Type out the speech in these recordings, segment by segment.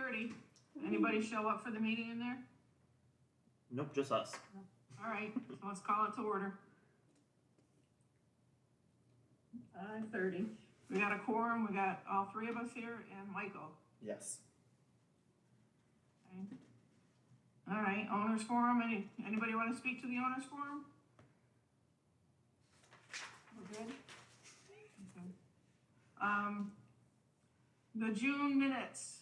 5:30. Anybody show up for the meeting in there? Nope, just us. All right, so let's call it to order. 5:30. We got a quorum, we got all three of us here and Michael. Yes. Okay. All right, owners forum, anybody want to speak to the owners forum? We're good? Okay. The June minutes,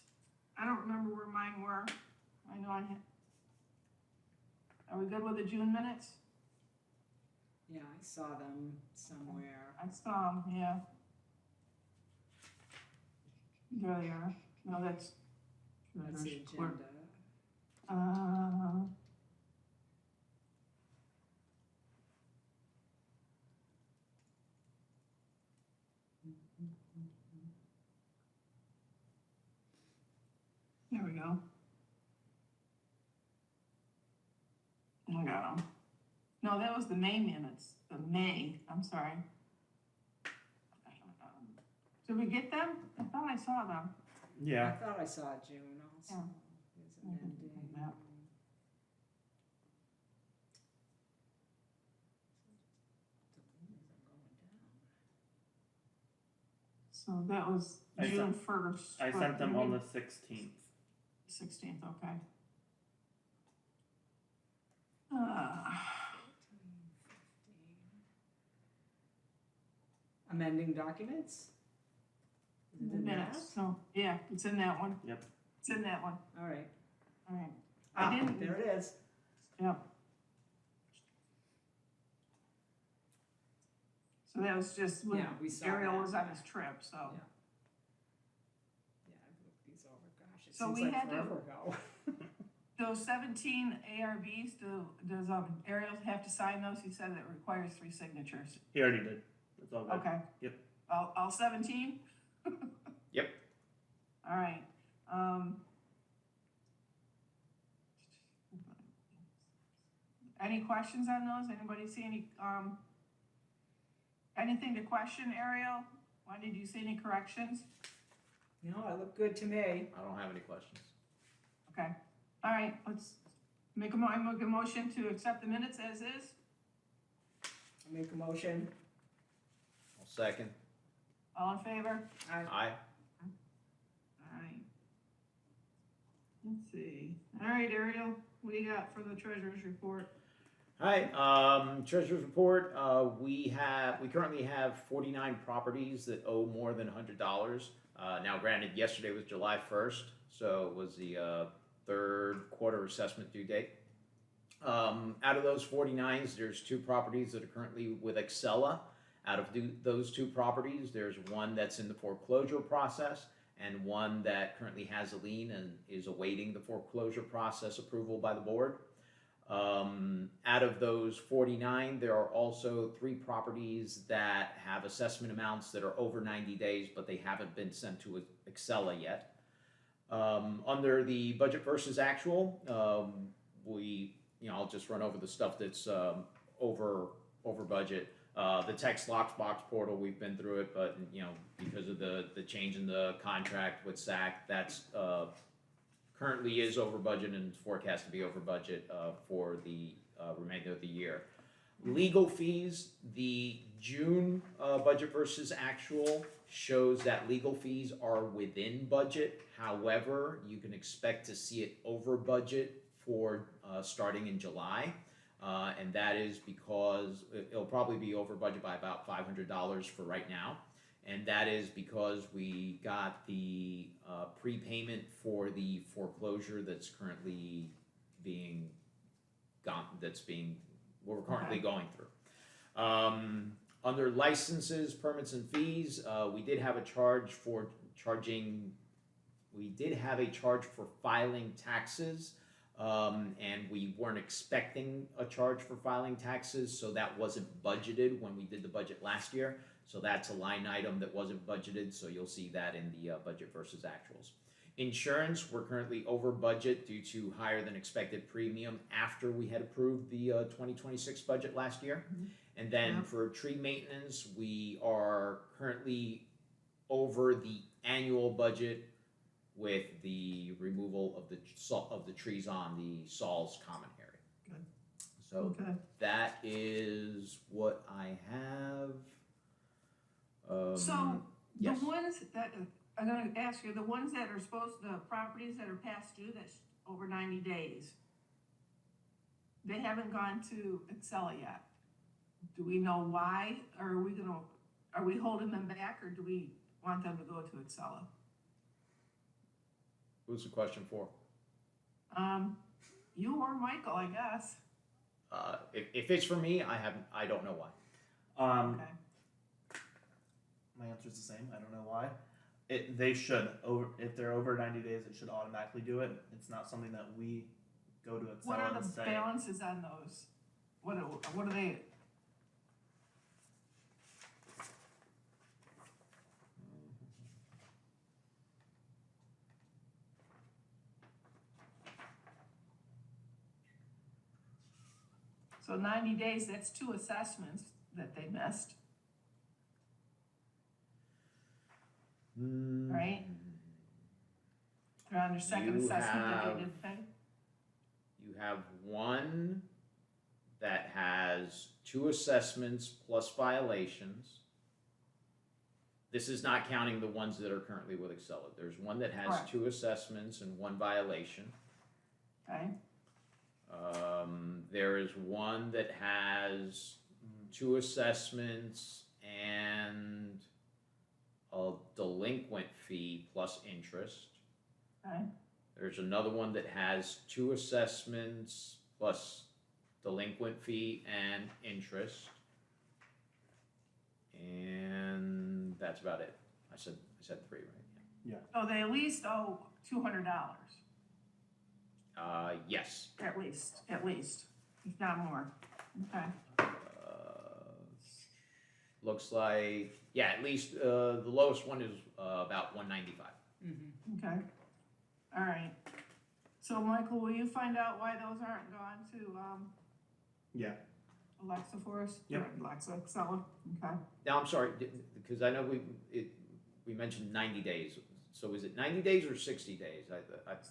I don't remember where mine were. I know I had. Are we good with the June minutes? Yeah, I saw them somewhere. I saw them, yeah. There they are. No, that's. That's the treasurer's clerk. agenda. There we go. I got them. No, that was the May minutes, I'm sorry. Did we get them? I thought I saw them. I Yeah. thought I saw June also. Yeah. There's an ending. Yeah. So that was I June sent- 1st. I sent them on the 16th. 16th, okay. Amending documents? Is it in that? Minutes, so, yeah, it's in that one. Yep. It's in that one, All right. all right, I Ah, didn't- there it is. yeah. So that was just when Yeah, we saw Ariel that, was on yeah. his trip, so. Yeah. Yeah, I've looked these over, gosh, it So seems we like had to- forever ago. Those 17 ARBs, does Ariel have to sign those? He said it requires 3 signatures. He already did. It's all good. Okay. Yep. All 17? Yep. All right, any questions on those? Anybody see any, anything to question, Ariel? Why did you see any corrections? No, it looked good to me. I don't have any questions. Okay, all right, let's make a motion to accept the minutes as is. I make a motion. I'll second. All in favor? I, Aye. All right. Let's see. All right, Ariel, what do you got for the treasurer's report? Hi, treasurer's report, we currently have 49 properties that owe more than $100. Now granted, yesterday was July 1st, so it was the third quarter assessment due date. Out of those 49s, there's 2 properties that are currently with Excella. Out of those 2 properties, there's one that's in the foreclosure process and one that currently has a lien and is awaiting the foreclosure process approval by the board. Out of those 49, there are also 3 properties that have assessment amounts that are over 90 days, but they haven't been sent to Excella yet. Under the budget versus actual, I'll just run over the stuff that's over budget. The text lockbox portal, we've been through it, but because of the change in the contract with SAC, that's currently is over budget and is forecast to be over budget for the remainder of the year. Legal fees, the June budget versus actual shows that legal fees are within budget. However, you can expect to see it over budget for starting in July. And that is because it'll probably be over budget by about $500 for right now. And that is because we got the prepayment for the foreclosure that's currently we're currently going through. Under licenses, permits, and fees, we did have a charge for filing taxes. And we weren't expecting a charge for filing taxes, so that wasn't budgeted when we did the budget last year. So that's a line item that wasn't budgeted, so you'll see that in the budget versus actuals. Insurance, we're currently over budget due to higher than expected premium after we had approved the 2026 budget last year. Mhm. And then Yeah. for tree maintenance, we are currently over the annual budget with the removal of the trees on the Saul's common area. Good. So Okay. that is what I have. So, yes. the ones that, I'm gonna ask you, the ones that are the properties that are past due, that's over 90 days, they haven't gone to Excel yet. Do we know why, or are we holding them back, or do we want them to go to Excel? Who's the question for? You or Michael, I guess. If it's for me, I don't know why. Okay. My answer is the same. I don't know why. They should if they're over 90 days, it should automatically do it. It's not something that we go to Excel What are and the say. balances on those? What are they? So 90 days, that's 2 assessments that they missed, right? They're on their second You assessment that have- they didn't pay. You have one that has 2 assessments plus violations. This is not counting the ones that are currently with Excel. There's one that has Correct. 2 assessments and 1 violation. Okay, There is one that has 2 assessments and a delinquent fee plus interest. okay, There's another one that has 2 assessments plus delinquent fee and interest. And that's about it. I said 3, right? so they at least owe $200, Yes. at least, if not more, okay. Looks like, yeah, at least, the lowest one is, about 195. Okay, all right. So Michael, will you find out why those aren't gone to, Yeah. Alexa for us? Yep. Or Alexa, Excel, okay. Now, I'm sorry, because I know we mentioned 90 days. So is it 90 days or 60 days?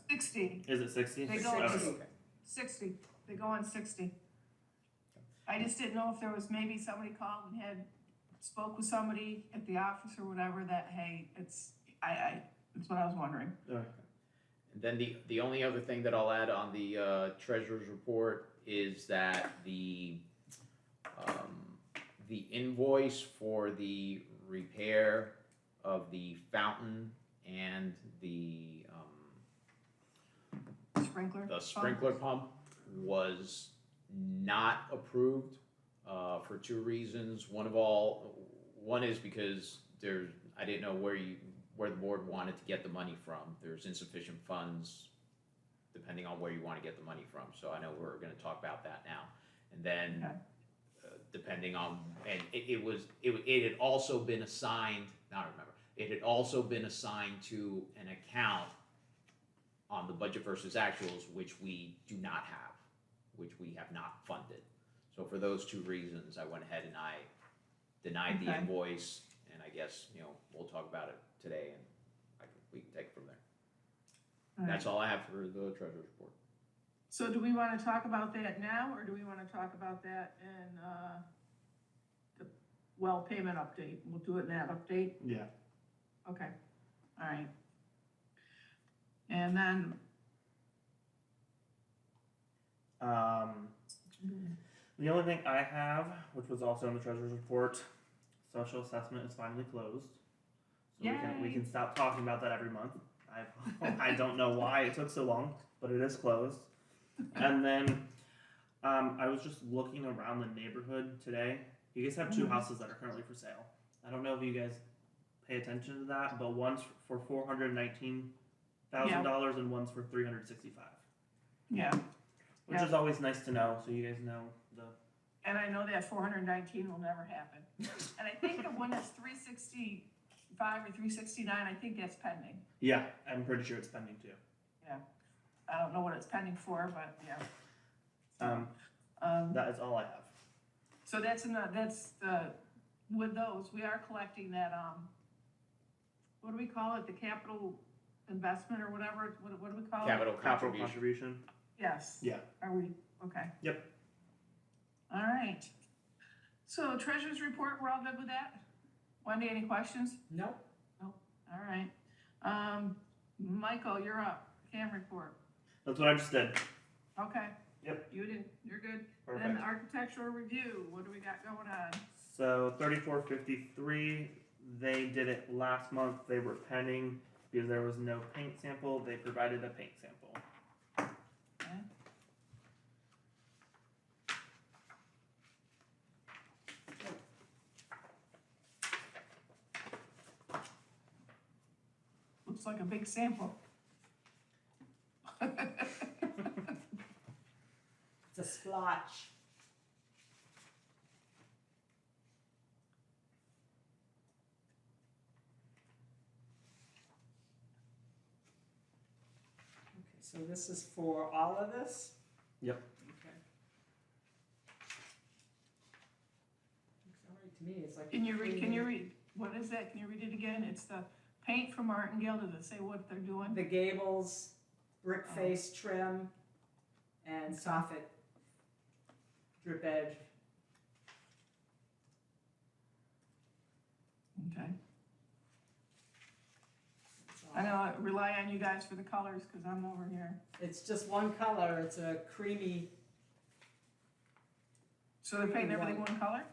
60, Is it 60? They go Okay. to- 60, they go on 60. I just didn't know if there was maybe somebody called and spoke with somebody at the office or whatever that, hey, that's what I was wondering. Okay. And then the only other thing that I'll add on the treasurer's report is that the invoice for the repair of the fountain and the sprinkler pump was not approved for 2 reasons. One is because I didn't know where the board wanted to get the money from. There's insufficient funds depending on where you want to get the money from. So I know we're going to talk about that now. And then Okay. depending on, and it had also been assigned, now I remember, it had also been assigned to an account on the budget versus actuals, which we do not have, which we have not funded. So for those 2 reasons, I went ahead and I denied the Okay. invoice, and I guess, we'll talk about it today, and we can take it from there. All right. That's all I have for the treasurer's report. So do we wanna talk about that now, or do we wanna talk about that in, the well payment update? We'll do it in that update, Yeah. okay, all right. And then, The only thing I have, which was also in the treasurer's report, social assessment is finally closed. So we Yay. can stop talking about that every month. I don't know why it took so long, but it is closed. And then I was just looking around the neighborhood today. You guys have 2 houses that are currently for sale. I don't know if you guys pay attention to that, but one's for $419,000 and one's for $365,000. yeah, Which is always nice to know, so you guys know the. and I know that 419 will never happen. And I think the one that's 365 or 369, I think that's pending. Yeah, I'm pretty sure it's pending too. I don't know what it's pending for, but yeah. That is all I have. So with those, we are collecting that, what do we call it, the capital investment or whatever, what do we call it? Capital Capital contribution. contribution. Yes. Yeah. Are we, okay. Yep. All right. So treasurer's report, we're all good with that? Wendy, any questions? Nope. All right. Michael, you're up. Cam report. That's what I just did. Okay. Yep. You did, you're good. Perfect. Then architectural review, what do we got going on? So 3453, they did it last month. They were pending because there was no paint sample. They provided a paint sample. Okay. Looks like a big sample. It's a splotch. Okay, so this is for all of this? Yep. Okay. Looks all right to me, it's like. Can you read, what is that? Can you read it again? It's the paint from Martingale. Does it say what they're doing? The gables, brick face trim, and soffit drip edge. Okay. That's all. I know I rely on you guys for the colors because I'm over here. It's just one color, it's a creamy, So they're painting everything one color?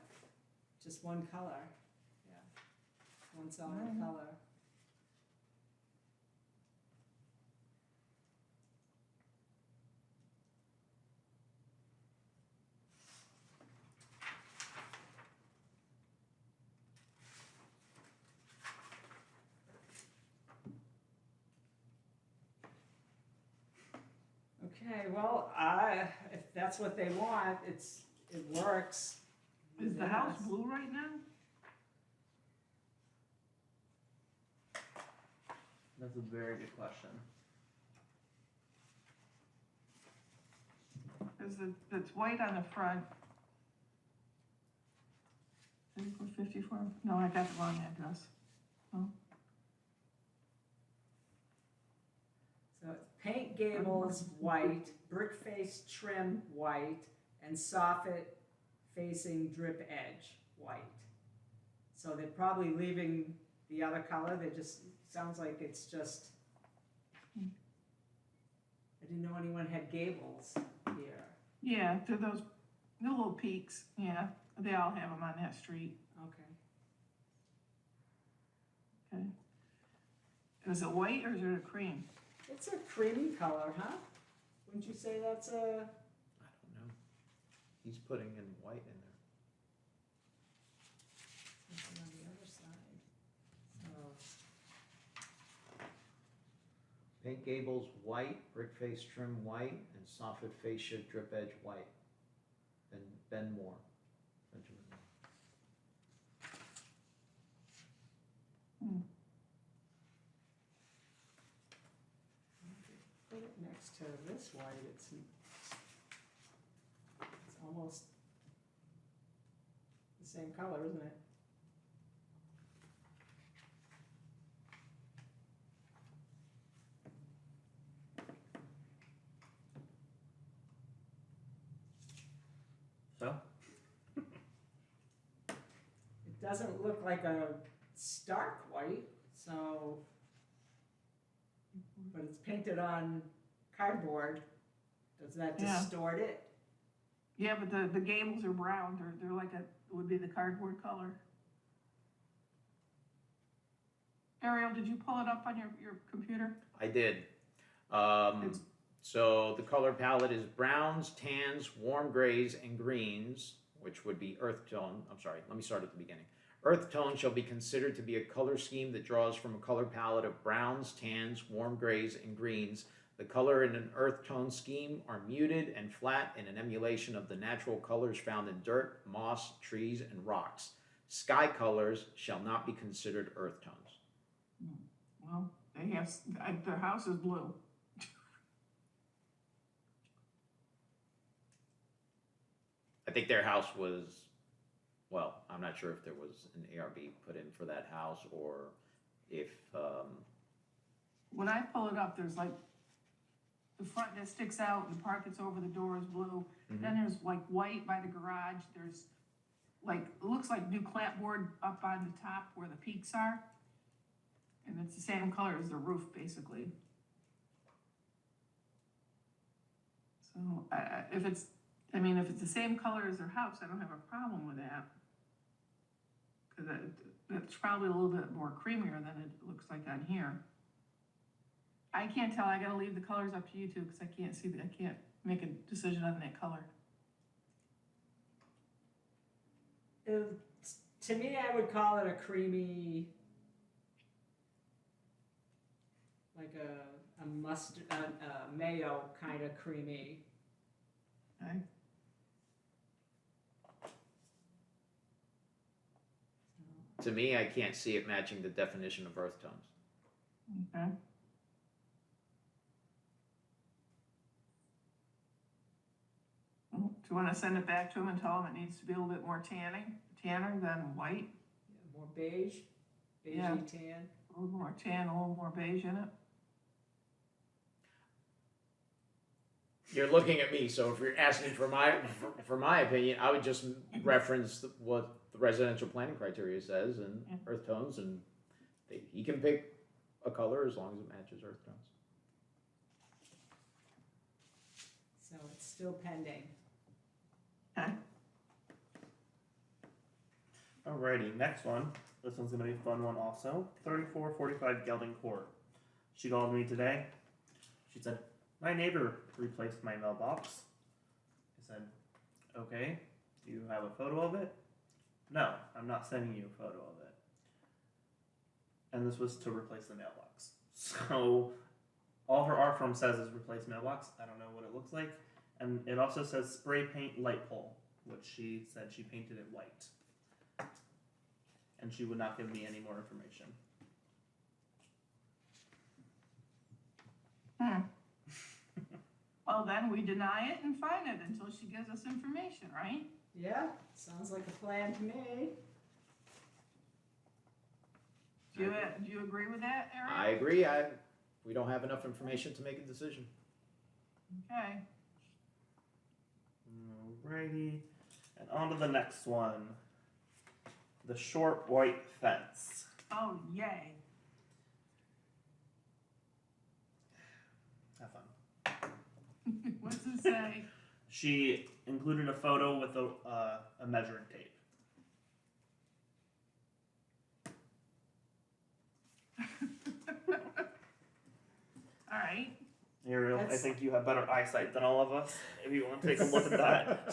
just one color, yeah. One solid Alright. color. Okay, well, if that's what they want, it works. Is the house Yes. blue right now? That's a very good question. It's white on the front. 54, no, I got the wrong address. So it's paint gables white, brick face trim white, and soffit facing drip edge white. So they're probably leaving the other color, sounds like it's just, I didn't know anyone had gables here. Yeah, they're those little peaks, yeah, they all have them on that street, Okay. okay. Is it white or is it a cream? It's a creamy color, huh? Wouldn't you say that's a, I don't know. He's putting in white in there. something on the other side? So, Paint gables white, brick face trim white, and soffit fascia drip edge white. And Ben Moore. Benjamin Moore. put it next to this white, it's almost the same color, isn't it? So? It doesn't look like a stark white, so, but it's painted on cardboard. Does that Yeah. distort it? Yeah, but the gables are brown, they're like would be the cardboard color. Ariel, did you pull it up on your computer? I did. It's- So the color palette is browns, tans, warm grays, and greens, which would be earth tone. I'm sorry, let me start at the beginning. Earth tone shall be considered to be a color scheme that draws from a color palette of browns, tans, warm grays, and greens. The color in an earth tone scheme are muted and flat in an emulation of the natural colors found in dirt, moss, trees, and rocks. Sky colors shall not be considered earth tones. Well, they have, their house is blue. I think their house was, well, I'm not sure if there was an ARB put in for that house or if when I pull it up, there's like, the front that sticks out, the part that's over the door is blue. Then there's like white by the garage, there's like, it looks like new clapboard up on the top where the peaks are. And it's the same color as the roof, basically. So, if it's the same color as their house, I don't have a problem with that. Cause it's probably a little bit more creamier than it looks like on here. I can't tell, I gotta leave the colors up to you two, cause I can't see, I can't make a decision on that color. To me, I would call it a creamy, like a mustard, a mayo kind of creamy. Okay, To me, I can't see it matching the definition of earth tones. okay. Well, do you wanna send it back to him and tell him it needs to be a little bit more tanner than white? Yeah, more beige, beigey Yeah. tan. A little more tan, a little more beige in it? You're looking at me, so if you're asking for my opinion, I would just reference what the residential planning criteria says and Yeah. earth tones, and he can pick a color as long as it matches earth tones. So it's still pending. Okay. Alrighty, next one. This one's gonna be a fun one also. 3445 Gelding Ct. She called me today. She said, my neighbor replaced my mailbox. I said, okay, do you have a photo of it? No, I'm not sending you a photo of it. And this was to replace the mailbox. So all her art form says is replace mailbox. I don't know what it looks like. And it also says spray paint light pole, which she said she painted it white. And she would not give me any more information. Well, then we deny it and fine it until she gives us information, right? Yeah, sounds like a plan to me. Do you agree with that, Eric? I agree. We don't have enough information to make a decision. Okay. Alrighty. And on to the next one. The short white fence. Oh, yay. Have fun. What's it say? She included a photo with a measuring tape. All right. Ariel, I That's- think you have better eyesight than all of us. If you want to take a look at that.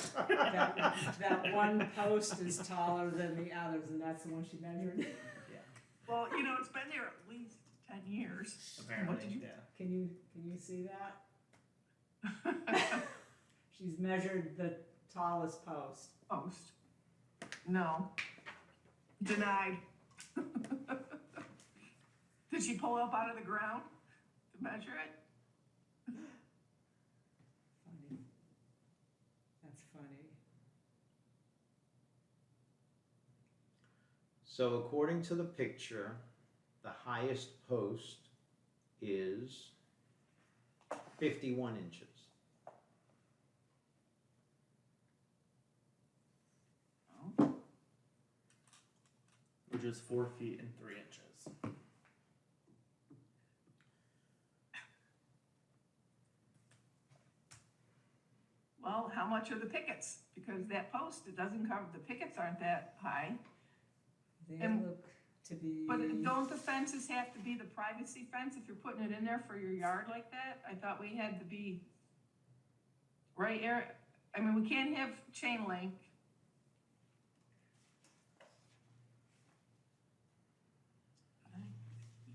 That one post is taller than the others, and that's the one she measured. Well, it's been there at least 10 years. Apparently, What did you? yeah. Can you see that? She's measured the tallest post. Post. No. Denied. Did she pull up out of the ground to measure it? Funny. That's funny. So according to the picture, the highest post is 51 inches. Oh. Which is 4 feet and 3 inches. Well, how much are the pickets? Because that post, it doesn't cover, the pickets aren't that high. They And- look to be. But don't the fences have to be the privacy fence if you're putting it in there for your yard like that? I thought we had to be, right, Eric? I mean, we can't have chain link.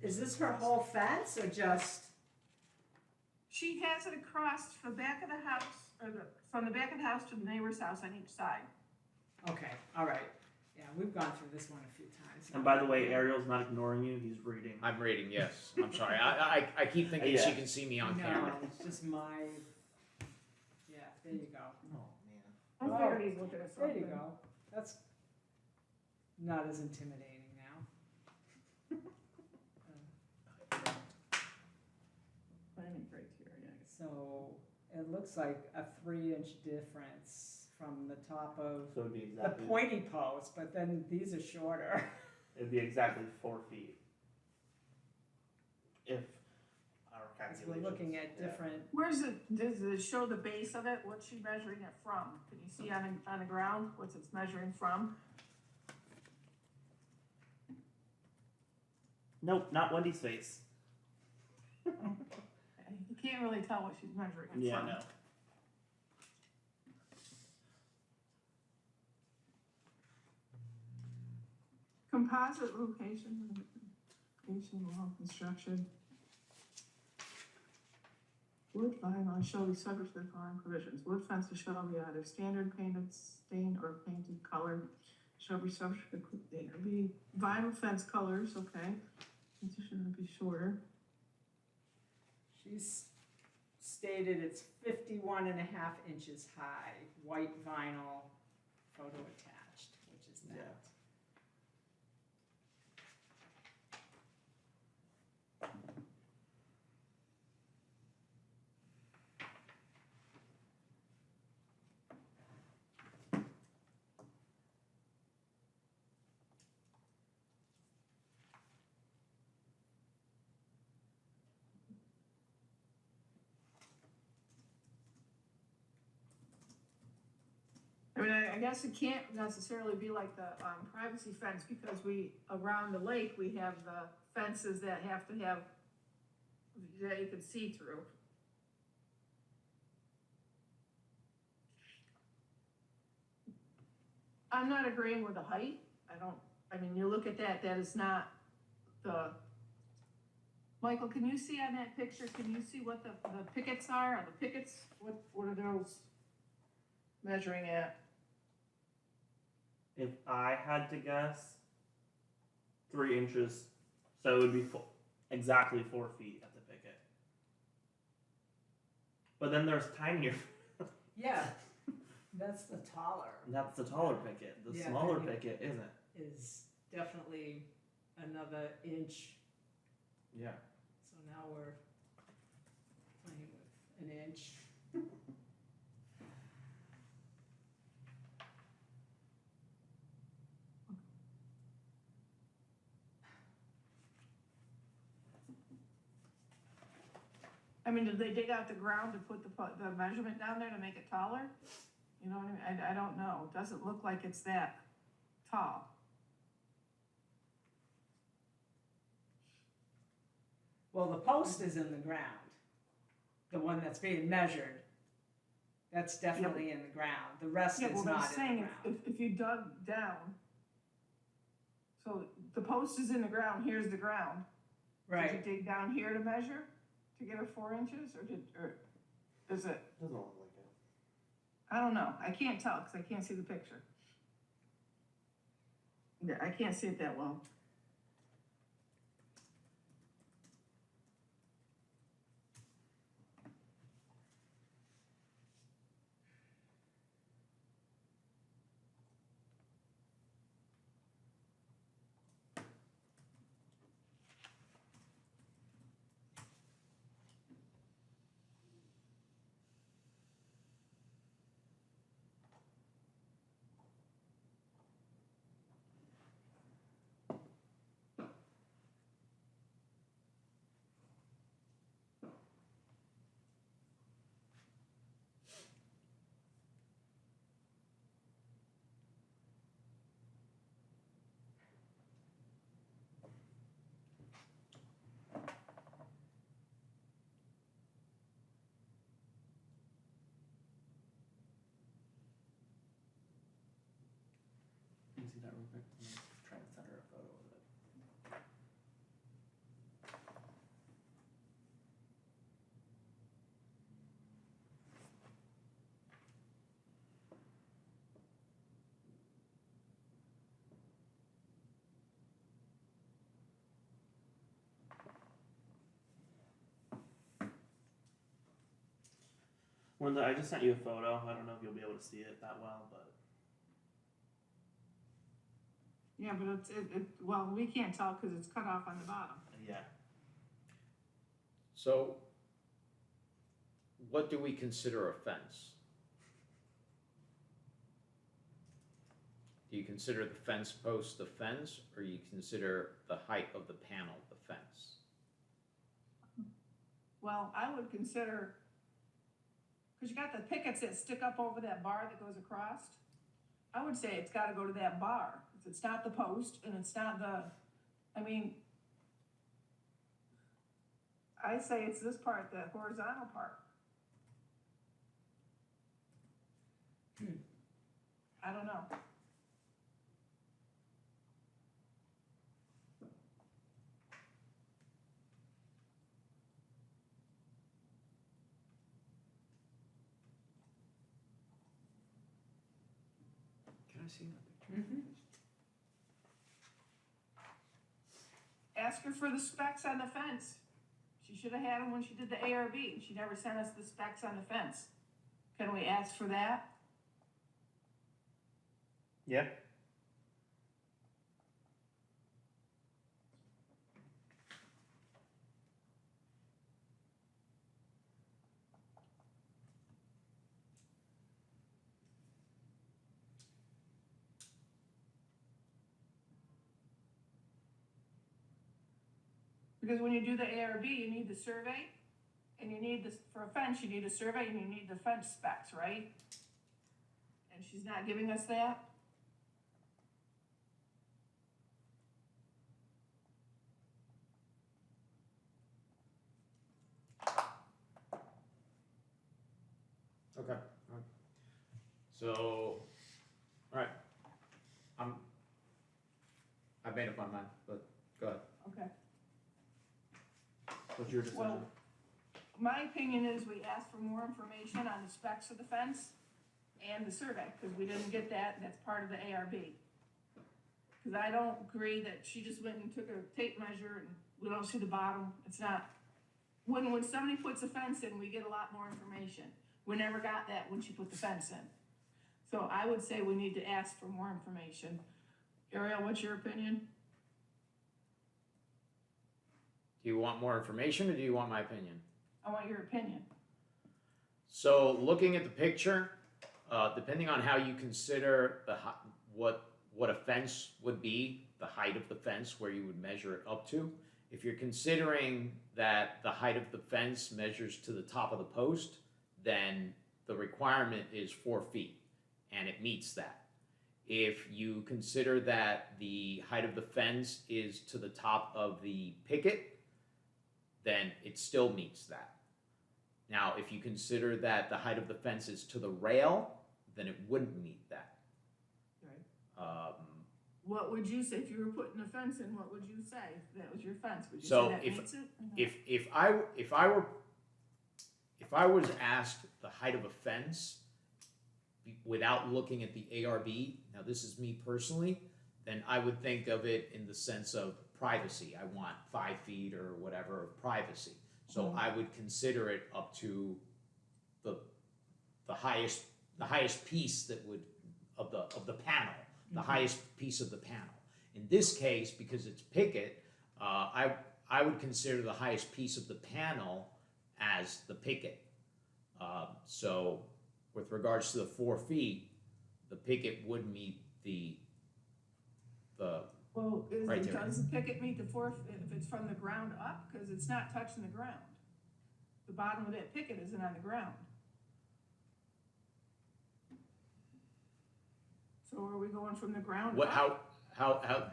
Is this her whole fence or just? She has it across the back of the house, from the back of the house to the neighbor's house on each side. Okay, all right. Yeah, we've gone through this one a few times. And by the way, Ariel's not ignoring you, he's reading. I'm reading, yes. I'm sorry. I keep thinking Yeah. she can see me on No, camera. it's just my. Yeah, there you go. Oh, man. I Oh, figured he's looking at There something. you go. That's not as intimidating now. So it looks like a 3-inch difference from the top of So it'd be the exactly, pointy post, but then these are shorter. it'd be exactly 4 feet. If our Because calculations. we're looking at yeah. different, Where's it, does it show the base of it? What's she measuring it from? Can you see on the ground, what's it's measuring from? Nope, not Wendy's face. You can't really tell what she's measuring it Yeah, from. no. Composite location, wall construction. Wood vinyl shall be subject to the following provisions. Wood fences shall be either standard painted, stained, or painted color. Shall be subject to, there be vinyl fence colors, okay. Petition to be shorter. she's stated it's 51.5 inches high, white vinyl, photo attached, which is that. Yeah. I mean, I guess it can't necessarily be like the privacy fence because around the lake, we have the fences that have to have, that you can see through. I'm not agreeing with the height. I mean, you look at that, that is not the, Michael, can you see on that picture, can you see what the pickets are? Are the pickets, what are those measuring at? If I had to guess, 3 inches, so it would be exactly 4 feet at the picket. But then there's tinier. Yeah, that's the taller. That's the taller picket. The Yeah, smaller then you- picket isn't. Is definitely another inch. Yeah. So now we're playing with an inch. I mean, did they dig out the ground to put the measurement down there to make it taller? You know what I mean? I don't know. It doesn't look like it's that tall. Well, the post is in the ground. The one that's being measured, that's definitely in the ground. The rest Yeah, is well, I'm not in the saying ground. if you dug down, so the post is in the ground, here's the ground. Right. Did you dig down here to measure, to get her 4 inches, or is it, Doesn't look like it. I don't know, I can't tell, because I can't see the picture. Yeah, I can't see it that well. Can you see that real quick? I'm gonna try and send her a photo of it. Linda, I just sent you a photo. I don't know if you'll be able to see it that well, but Yeah, but well, we can't tell because it's cut off on the bottom. yeah. So what do we consider a fence? Do you consider the fence post the fence, or you consider the height of the panel the fence? Well, I would consider, because you got the pickets that stick up over that bar that goes across. I would say it's gotta go to that bar. If it's not the post and it's not the, I mean, I say it's this part, the horizontal part. I don't know. Can I see that picture? Mhm. Ask her for the specs on the fence. She should have had them when she did the ARB. She never sent us the specs on the fence. Can we ask for that? Yeah. Because when you do the ARB, you need the survey, and you need this, for a fence, you need a survey, and you need the fence specs, right? And she's not giving us that? Okay. Alright. So, alright. I've made up my mind, but go ahead. Okay. What's your decision? Well, my opinion is we ask for more information on the specs of the fence and the survey, because we didn't get that, and that's part of the ARB. Because I don't agree that she just went and took a tape measure and we don't see the bottom, it's not. When somebody puts a fence in, we get a lot more information. We never got that when she put the fence in. So I would say we need to ask for more information. Ariel, what's your opinion? Do you want more information, or do you want my opinion? I want your opinion. So, looking at the picture, depending on how you consider what a fence would be, the height of the fence, where you would measure it up to. If you're considering that the height of the fence measures to the top of the post, then the requirement is 4 feet, and it meets that. If you consider that the height of the fence is to the top of the picket, then it still meets that. Now, if you consider that the height of the fence is to the rail, then it wouldn't meet that. Right. What would you say if you were putting a fence in? What would you say if that was your fence? Would you So say that if- meets it? or not? If I was asked the height of a fence without looking at the ARB, now this is me personally, then I would think of it in the sense of privacy. I want 5 feet or whatever of privacy. So I would consider it up to the highest piece that would of the panel, the highest piece of the panel. In this case, because it's picket, I would consider the highest piece of the panel as the picket. So with regards to the 4 feet, the picket would meet the Well, Right there. does the picket meet the fourth, if it's from the ground up? Because it's not touching the ground. The bottom of that picket isn't on the ground. So are we going from the ground what up? how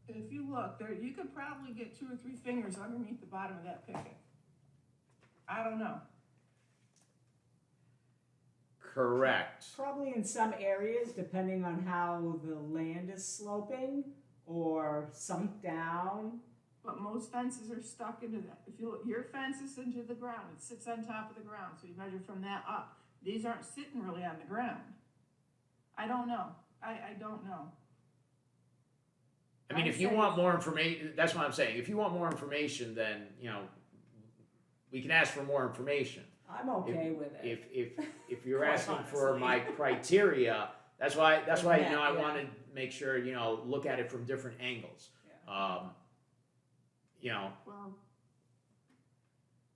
If you look, there, you could probably get 2 or 3 fingers underneath the bottom of that picket. I don't know. correct. Probably in some areas, depending on how the land is sloping or sunk down. But most fences are stuck into that. If you look, your fence is into the ground, it sits on top of the ground, so you measure from that up. These aren't sitting really on the ground. I don't know. I don't know. I mean, if you want more information, that's what I'm saying. If you want more information, then, you know, we can ask for more information. I'm okay with it. If you're Quite asking for honestly. my criteria, that's why, you know, I Yeah. want to make sure, you know, look at it from different angles. you know, Well,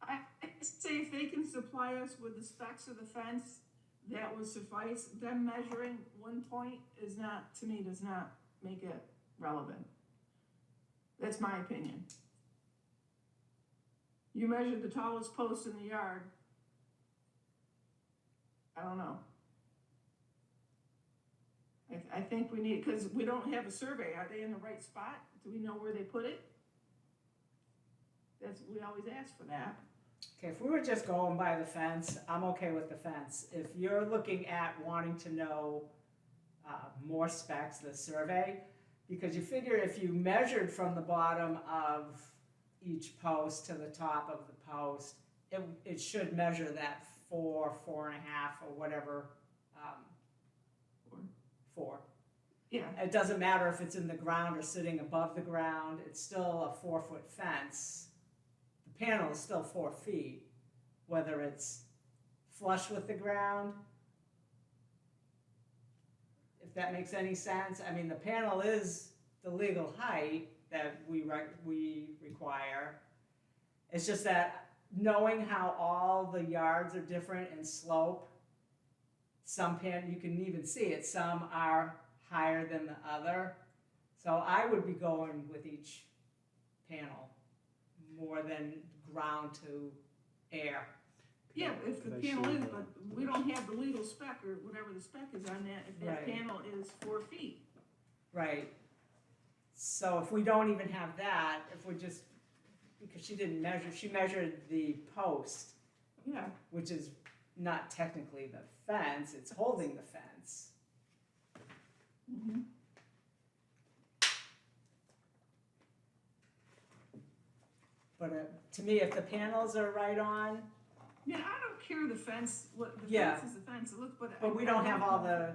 I'd say if they can supply us with the specs of the fence, that would suffice. Them measuring 1 point is not, to me, does not make it relevant. That's my opinion. You measured the tallest post in the yard. I don't know. I think we need, because we don't have a survey. Are they in the right spot? Do we know where they put it? We always ask for that. Okay, if we were just going by the fence, I'm okay with the fence. If you're looking at wanting to know more specs, the survey, because you figure if you measured from the bottom of each post to the top of the post, it should measure that 4.5, or whatever, 4. Yeah, It doesn't matter if it's in the ground or sitting above the ground, it's still a 4-foot fence. The panel is still 4 feet, whether it's flush with the ground, if that makes any sense. I mean, the panel is the legal height that we require. It's just that knowing how all the yards are different in slope, you can even see it, some are higher than the other. So I would be going with each panel more than ground to air. yeah, if the Could I panel see is, the- but we don't have the legal spec or whatever the spec is on that, if that Right. panel is 4 feet. Right. So if we don't even have that, if we're just, because she didn't measure, she measured the post, Yeah, which is not technically the fence, it's holding the fence. mhm. But to me, if the panels are right on, Yeah, I don't care the fence, what, the Yeah. fence is the fence, it looks, but. But we I don't have all know.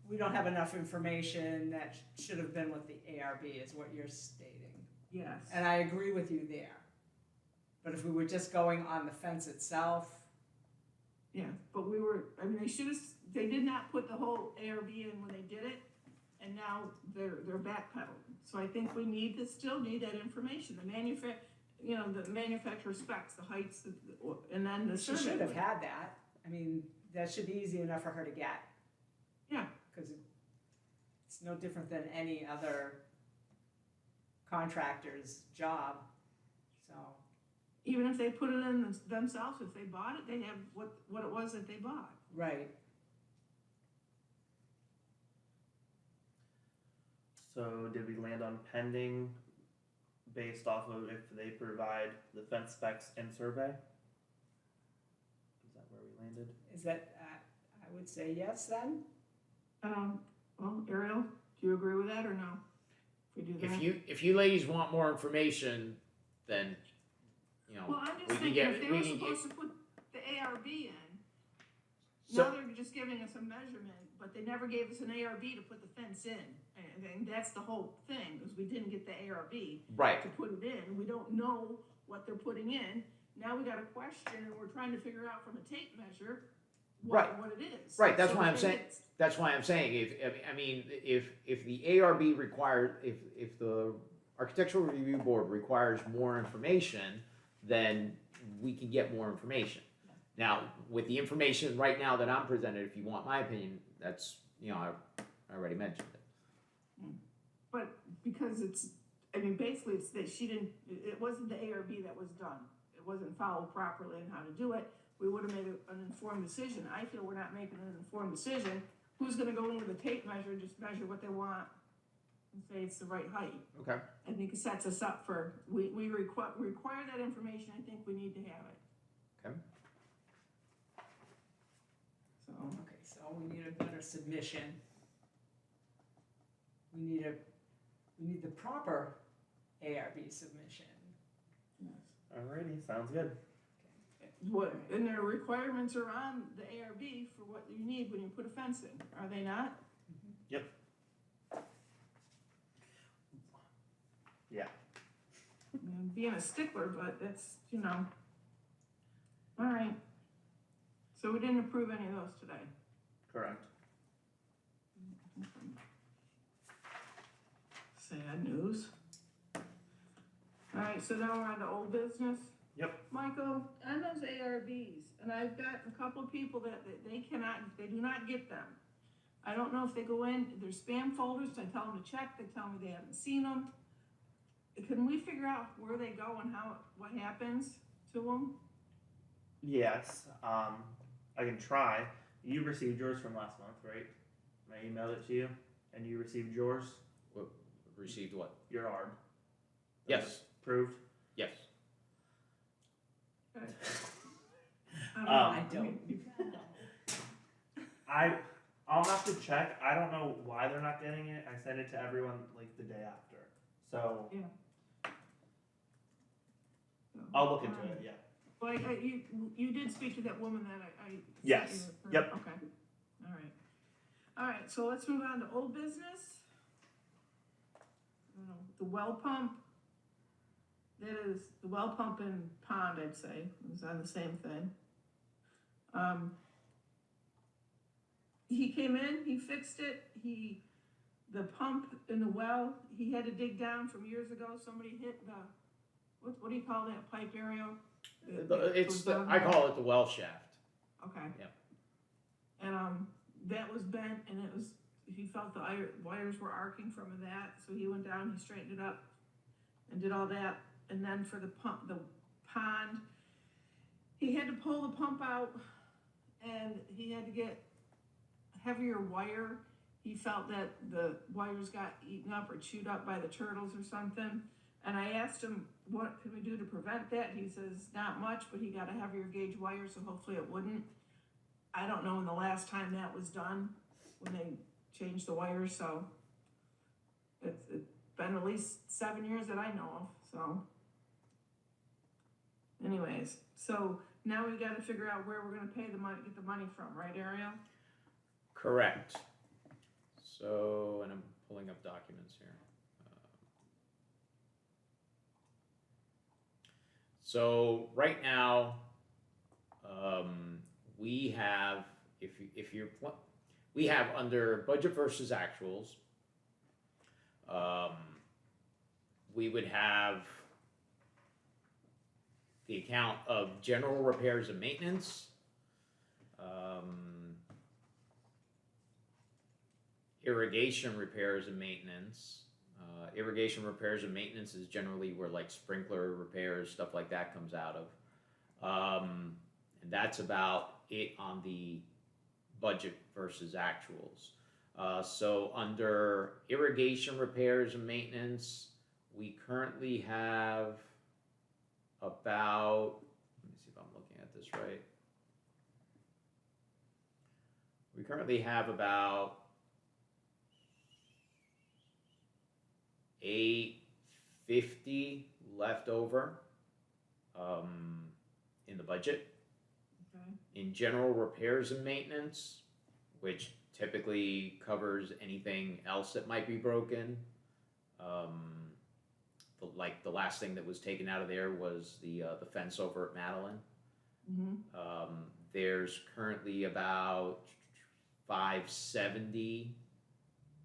we don't have enough information that should have been with the ARB, is what you're stating. Yes. And I agree with you there. But if we were just going on the fence itself, Yeah, but they did not put the whole ARB in when they did it, and now they're backpedaling. So I think we still need that information, the manufacturer specs, the heights, and then the she survey. should have had that. I mean, that should be easy enough for her to get. Yeah. Because it's no different than any other contractor's job, so. Even if they put it in themselves, if they bought it, they have what it was that they bought. Right. So did we land on pending based off of if they provide the fence specs and survey? Is that where we landed? Is that, I would say yes then? Well, Ariel, do you agree with that or no? If we do that? if you ladies want more information, then, you know, Well, I'm we just can thinking, get, if they we were can supposed to put the ARB in, So- now they're just giving us a measurement, but they never gave us an ARB to put the fence in. And that's the whole thing, is we didn't get the ARB right, to put it in. We don't know what they're putting in. Now we got a question, and we're trying to figure out from a tape measure Right. what it is. Right, that's So why I'm if saying- it's- that's why I'm saying, if the ARB requires, if the Architectural Review Board requires more information, then we can get more information. Now, with the information right now that I'm presented, if you want my opinion, that's, I already mentioned it. But because basically it's that it wasn't the ARB that was done. It wasn't followed properly in how to do it. We would have made an informed decision. I feel we're not making an informed decision. Who's gonna go in with a tape measure and just measure what they want and say it's the right height? Okay. I think it sets us up for, we require that information. I think we need to have it. Okay. So, Okay, so we need a better submission. We need the proper ARB submission. yes. Alrighty, sounds good. And their requirements are on the ARB for what you need when you put a fence in, are they not? Yep. Yeah. Being a stickler, but that's, all right. So we didn't approve any of those today. Correct. Sad news. All right, right, so now we're on to old business. Yep. Michael, on those ARBs, and I've got a couple of people that they do not get them. I don't know if they go in their spam folders, I tell them to check, they tell me they haven't seen them. Can we figure out where they go and what happens to them? Yes, I can try. You received yours from last month, right? I emailed it to you, and you received yours. Received what? Your ARB. Yes. Approved. Yes. Okay. I don't. I'll have to check. I don't know why they're not getting it. I sent it to everyone like the day after. So I'll look into it, yeah. Well, you did speak to that woman that I Yes. sent you. Yep. Okay. All right, so let's move on to old business. The well pump. That is the well pump and pond, I'd say. It's on the same thing. He came in, he fixed it, the pump in the well, he had to dig down from years ago, somebody hit what do you call that pipe area? I call it the well shaft. Okay. Yep. And, that was bent and he felt the wires were arcing from that, so he went down, he straightened it up and did all that. And then for the pond, he had to pull the pump out and he had to get heavier wire. He felt that the wires got eaten up or chewed up by the turtles or something. And I asked him, what can we do to prevent that? He says, not much, but he got a heavier gauge wire, so hopefully it wouldn't. I don't know when the last time that was done, when they changed the wires, so it's been at least 7 years that I know of, so. Anyways, so now we gotta figure out where we're gonna pay the money, get the money from, right, Ariel? Correct. So, and I'm pulling up documents here. So right now, we have, we have under budget versus actuals, we would have the account of general repairs and maintenance, irrigation repairs and maintenance. Irrigation repairs and maintenance is generally where like sprinkler repairs, stuff like that comes out of. And that's about it on the budget versus actuals. So under irrigation repairs and maintenance, we currently have about, let me see if I'm looking at this right. We currently have about $850 left over in the budget. Okay. In general repairs and maintenance, which typically covers anything else that might be broken. Like the last thing that was taken out of there was the fence over at Madeline. Mm-hmm. There's currently about $570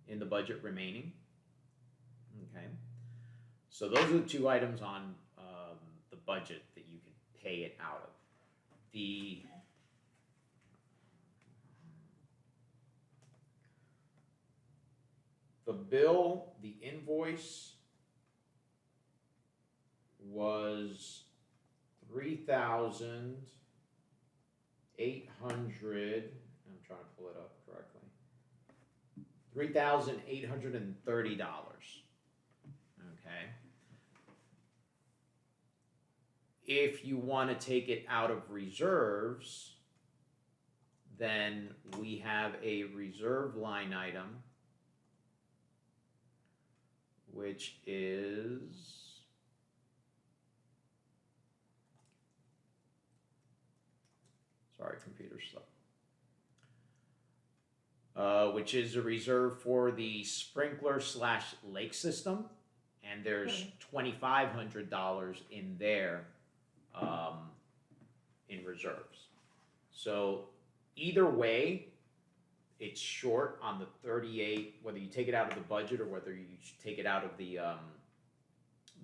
in the budget remaining. Okay, so those are the two items on the budget that you can pay it out of. The bill, the invoice was $3,800. I'm trying to pull it up correctly. $3,830. Okay. If you want to take it out of reserves, then we have a reserve line item, which is, sorry, computer slow. Which is a reserve for the sprinkler / lake system, and there's $2,500 in there in reserves. So either way, it's short on the 38, whether you take it out of the budget or whether you take it out of the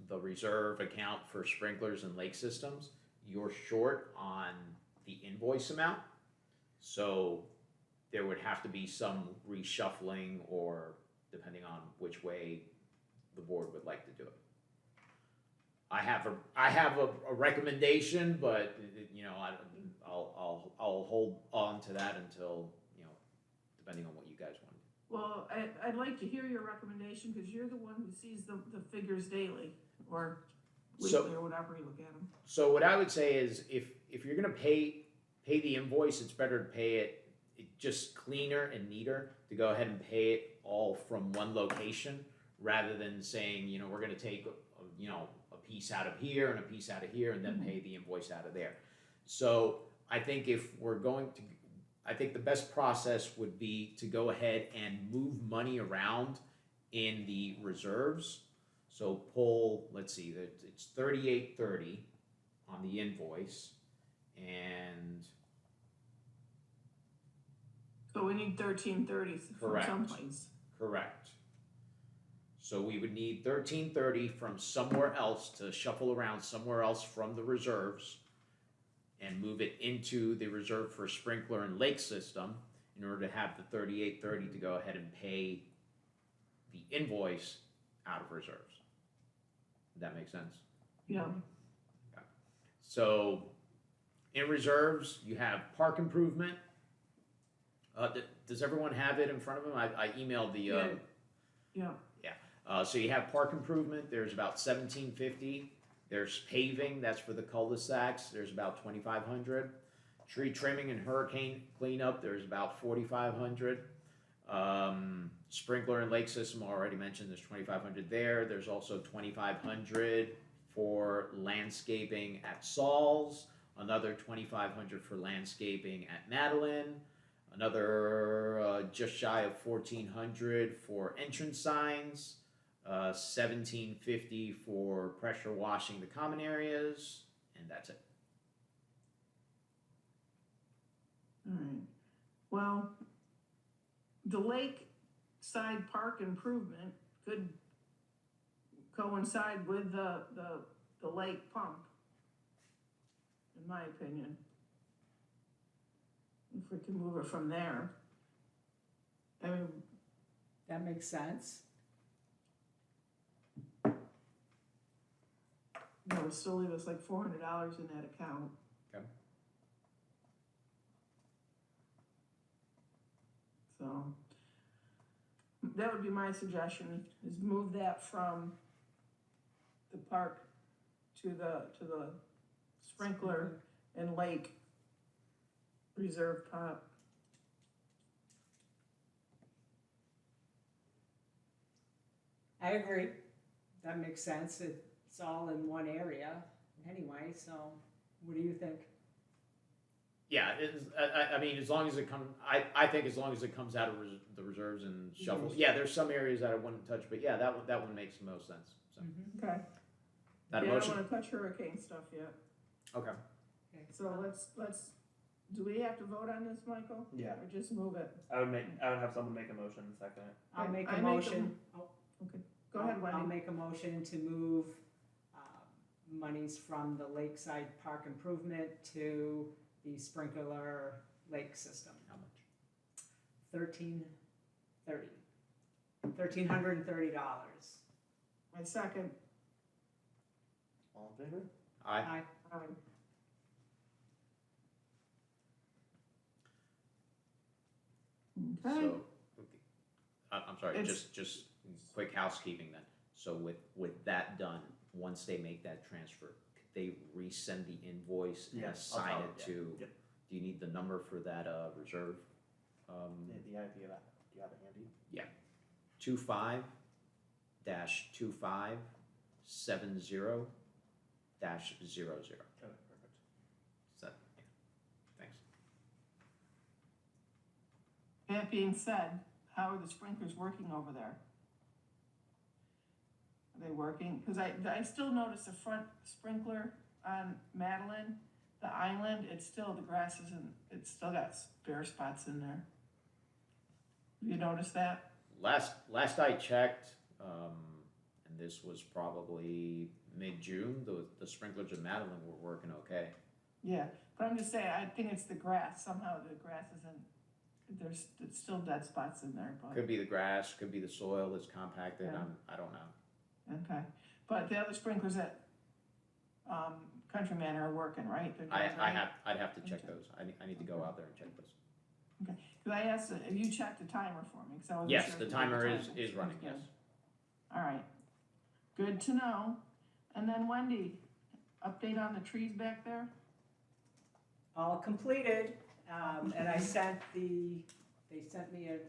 the reserve account for sprinklers and lake systems, you're short on the invoice amount. So there would have to be some reshuffling, or depending on which way the board would like to do it. I have a recommendation, but you know, I'll hold on to that until, you know, depending on what you guys want. Well, I'd like to hear your recommendation, because you're the one who sees the figures daily, or So- weekly, or whatever you look at them. So what I would say is, if you're gonna pay the invoice, it's better to pay it just cleaner and neater to go ahead and pay it all from one location, rather than saying, you know, we're gonna take you know, a piece out of here and a piece out of here and then pay the invoice out of there. So I think I think the best process would be to go ahead and move money around in the reserves. So pull, let's see, it's 3830 on the invoice, and So we need 1330 from Correct. someplace. correct. So we would need 1330 from somewhere else to shuffle around somewhere else from the reserves and move it into the reserve for sprinkler and lake system in order to have the 3830 to go ahead and pay the invoice out of reserves. Does that make sense? Yeah. So in reserves, you have park improvement. Does everyone have it in front of them? I emailed the. Yeah. So you have park improvement. There's about $1,750. There's paving. That's for the cul-de-sacs. There's about $2,500. Tree trimming and hurricane cleanup. There's about $4,500. Sprinkler and lake system, already mentioned. There's $2,500 there. There's also $2,500 for landscaping at Saul's. Another $2,500 for landscaping at Madeline. Another just shy of $1,400 for entrance signs. $1,750 for pressure washing the common areas, and that's it. All right. Well, the lakeside park improvement could coincide with the lake pump, in my opinion. If we can move it from there. I mean, That makes sense. it would still leave us like $400 in that account. Okay. So, that would be my suggestion, is move that from the park to the sprinkler and lake reserve pot. I agree. That makes sense. It's all in one area anyway, so what do you think? Yeah, I mean, as long as it comes, I think as long as it comes out of the reserves and shuffles. Yeah, there's some areas that I wouldn't touch, but yeah, that one makes the most sense. So Okay. that Yeah, I motion. don't wanna touch hurricane stuff yet. Okay. So let's, do we have to vote on this, Michael? Yeah. Or just move it? I would have someone make a motion and second it. I'll make I a make a motion. Go ahead, I'll Wendy. make a motion to move monies from the lakeside park improvement to the sprinkler lake system. How much? $1,330. My second. All in favor? Aye. Okay. So, I'm sorry, It's- just quick housekeeping then. So with that done, once they make that transfer, could they resend the invoice and Yeah, I'll assign tell it them, to, Yep. do you need the number for that reserve? The idea of that. Do you have it handy? 25-2570-00. Okay, perfect. Is that, yeah, thanks. That being said, how are the sprinklers working over there? Are they working? Cause I still notice the front sprinkler on Madeline, the island, the grass isn't, it's still got bare spots in there. Have you noticed that? Last I checked, and this was probably mid-June. The sprinklers in Madeline were working okay. Yeah, but I'm just saying, I think it's the grass, somehow the grass isn't, there's still dead spots in there, but, Could be the grass, could be the soil that's compacted, Yeah. I don't know. okay. But the other sprinklers at, Country Manor are working, right? They're doing right? I'd have to check those. I need to go out there and check those. Cause I asked, have you checked the timer for me? 'Cause I wasn't Yes, sure the if you did timer is timer. running, Okay. yes. All right, good to know. And then Wendy, update on the trees back there? All completed, and I sent they sent me a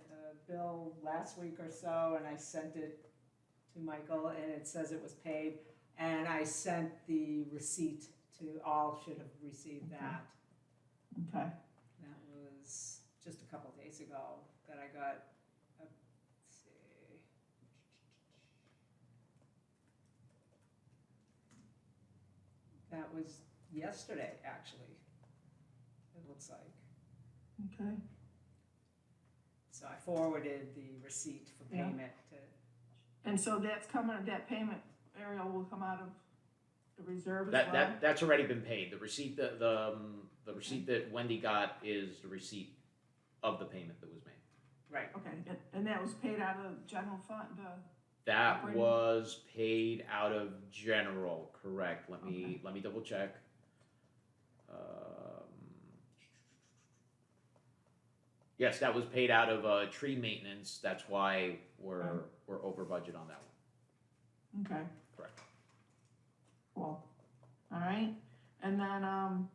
bill last week or so, and I sent it to Michael, and it says it was paid. And I sent the receipt to all, should have received Okay. that. Okay, That was just a couple days ago that I got, let's see. That was yesterday, actually, it looks like. okay. So I forwarded the receipt for Yeah. payment to, And so that's coming, that payment, Ariel, will come out of the reserve as well? That's already been paid. The receipt the receipt that Wendy got is the receipt of the payment that was made. right, Okay, and that was paid out of the general fund, That Operating? was paid out of general, correct? Let me double check. Yes, that was paid out of tree maintenance. That's why we're over budget on that one. okay, Correct. cool. All right, and then, are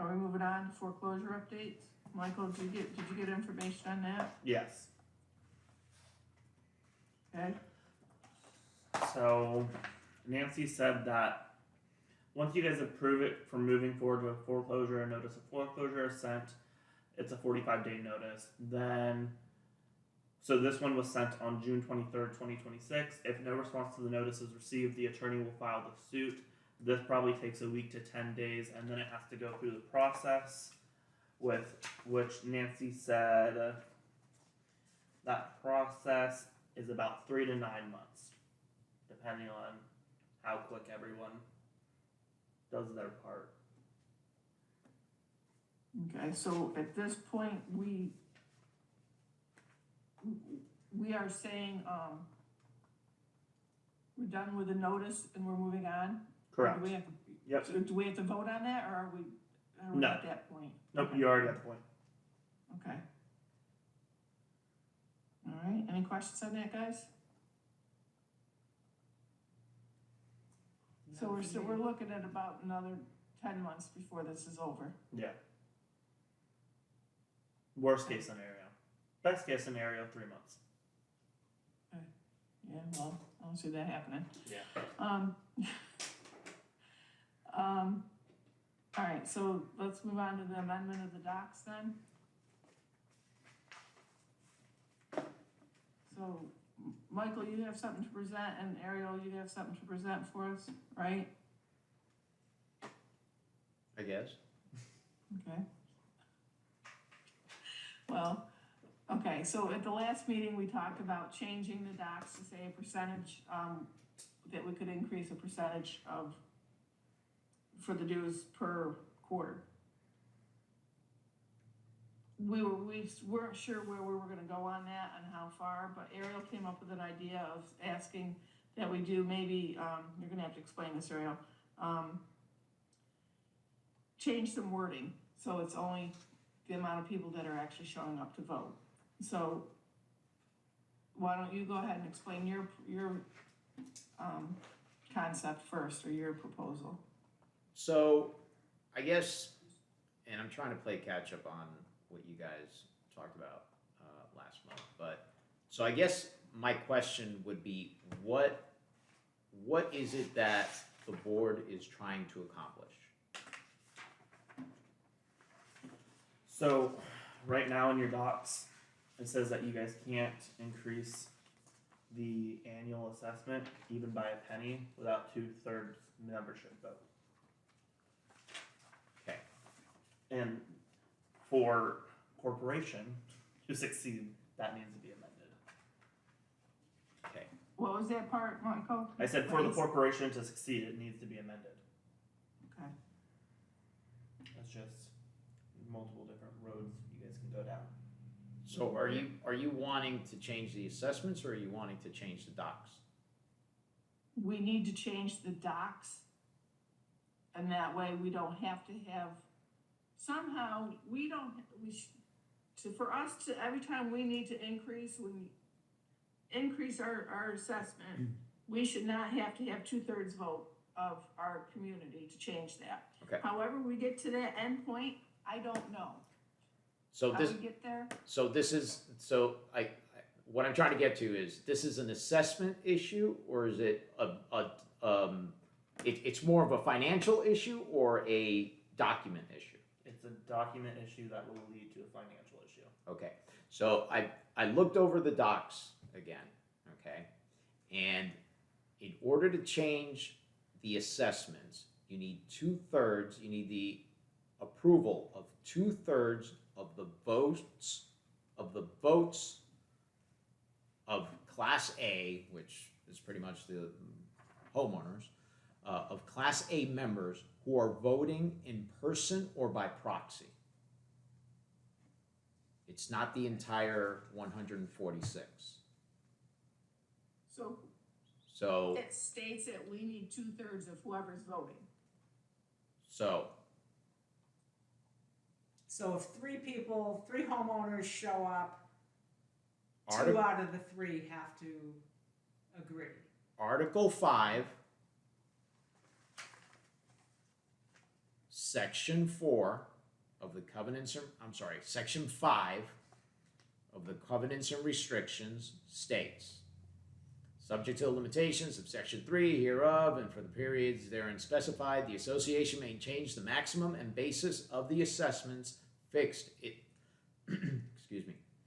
we moving on to foreclosure updates? Michael, did you get information on that? Yes. Okay, So Nancy said that once you guys approve it for moving forward with foreclosure, a notice of foreclosure is sent. It's a 45-day notice. Then, so this one was sent on June 23rd, 2026. If no response to the notice is received, the attorney will file the suit. This probably takes a week to 10 days, and then it has to go through the process, with which Nancy said that process is about 3 to 9 months, depending on how quick everyone does their part. okay, so at this point, we are saying, we're done with the notice and we're moving on? Or do we have to, Yep. so do we have to vote on that, or are we No. at that point? Nope, Okay. you already got the point. Okay. All right, any questions on that, guys? So we're looking at about another 10 months before this is over. Yeah. Worst case scenario. Best case scenario, 3 months. Yeah, well, I don't see that happening. Yeah. All right, so let's move on to the amendment of the docs then. So, Michael, you have something to present, and Ariel, you have something to present for us, right? I guess. Okay. Well, okay, so at the last meeting, we talked about changing the docs to say a percentage, that we could increase a percentage of, for the dues per quarter. We weren't sure where we were gonna go on that and how far, but Ariel came up with an idea of asking that we do maybe, you're gonna have to explain this, Ariel, change some wording, so it's only the amount of people that are actually showing up to vote. So, why don't you go ahead and explain your concept first, or your proposal? So, I guess, and I'm trying to play catch up on what you guys talked about last month, but, so I guess my question would be, what is it that the board is trying to accomplish? So, right now in your docs, it says that you guys can't increase the annual assessment even by a penny without 2/3 membership vote. Okay. And for corporation to succeed, that needs to be amended. Okay. What was that part, Michael? I said for the Please. corporation to succeed, it needs to be amended. Okay. That's just multiple different roads you guys can go down. So are you wanting to change the assessments, or are you wanting to change the docs? We need to change the docs, and that way we don't have to have, somehow, for us to, every time we need to increase, our assessment, we should not have to have 2/3 vote of our community to change that. Okay. However we get to that end point, I don't know. So How this, we get there? what I'm trying to get to is, this is an assessment issue, or is it it's more of a financial issue or a document issue? It's a document issue that will lead to a financial issue. Okay, so I looked over the docs again, okay? And in order to change the assessments, you need 2/3, you need the approval of 2/3 of the votes of Class A, which is pretty much the homeowners, of Class A members who are voting in person or by proxy. It's not the entire 146. So It states that we need 2/3 of whoever's voting. So So if three homeowners show up, two Artic- out of the three have to agree. Article 5, Section 4 of the covenants, Section 5 of the covenants and restrictions states, subject to the limitations of Section 3 hereof, and for the periods therein specified, the association may change the maximum and basis of the assessments fixed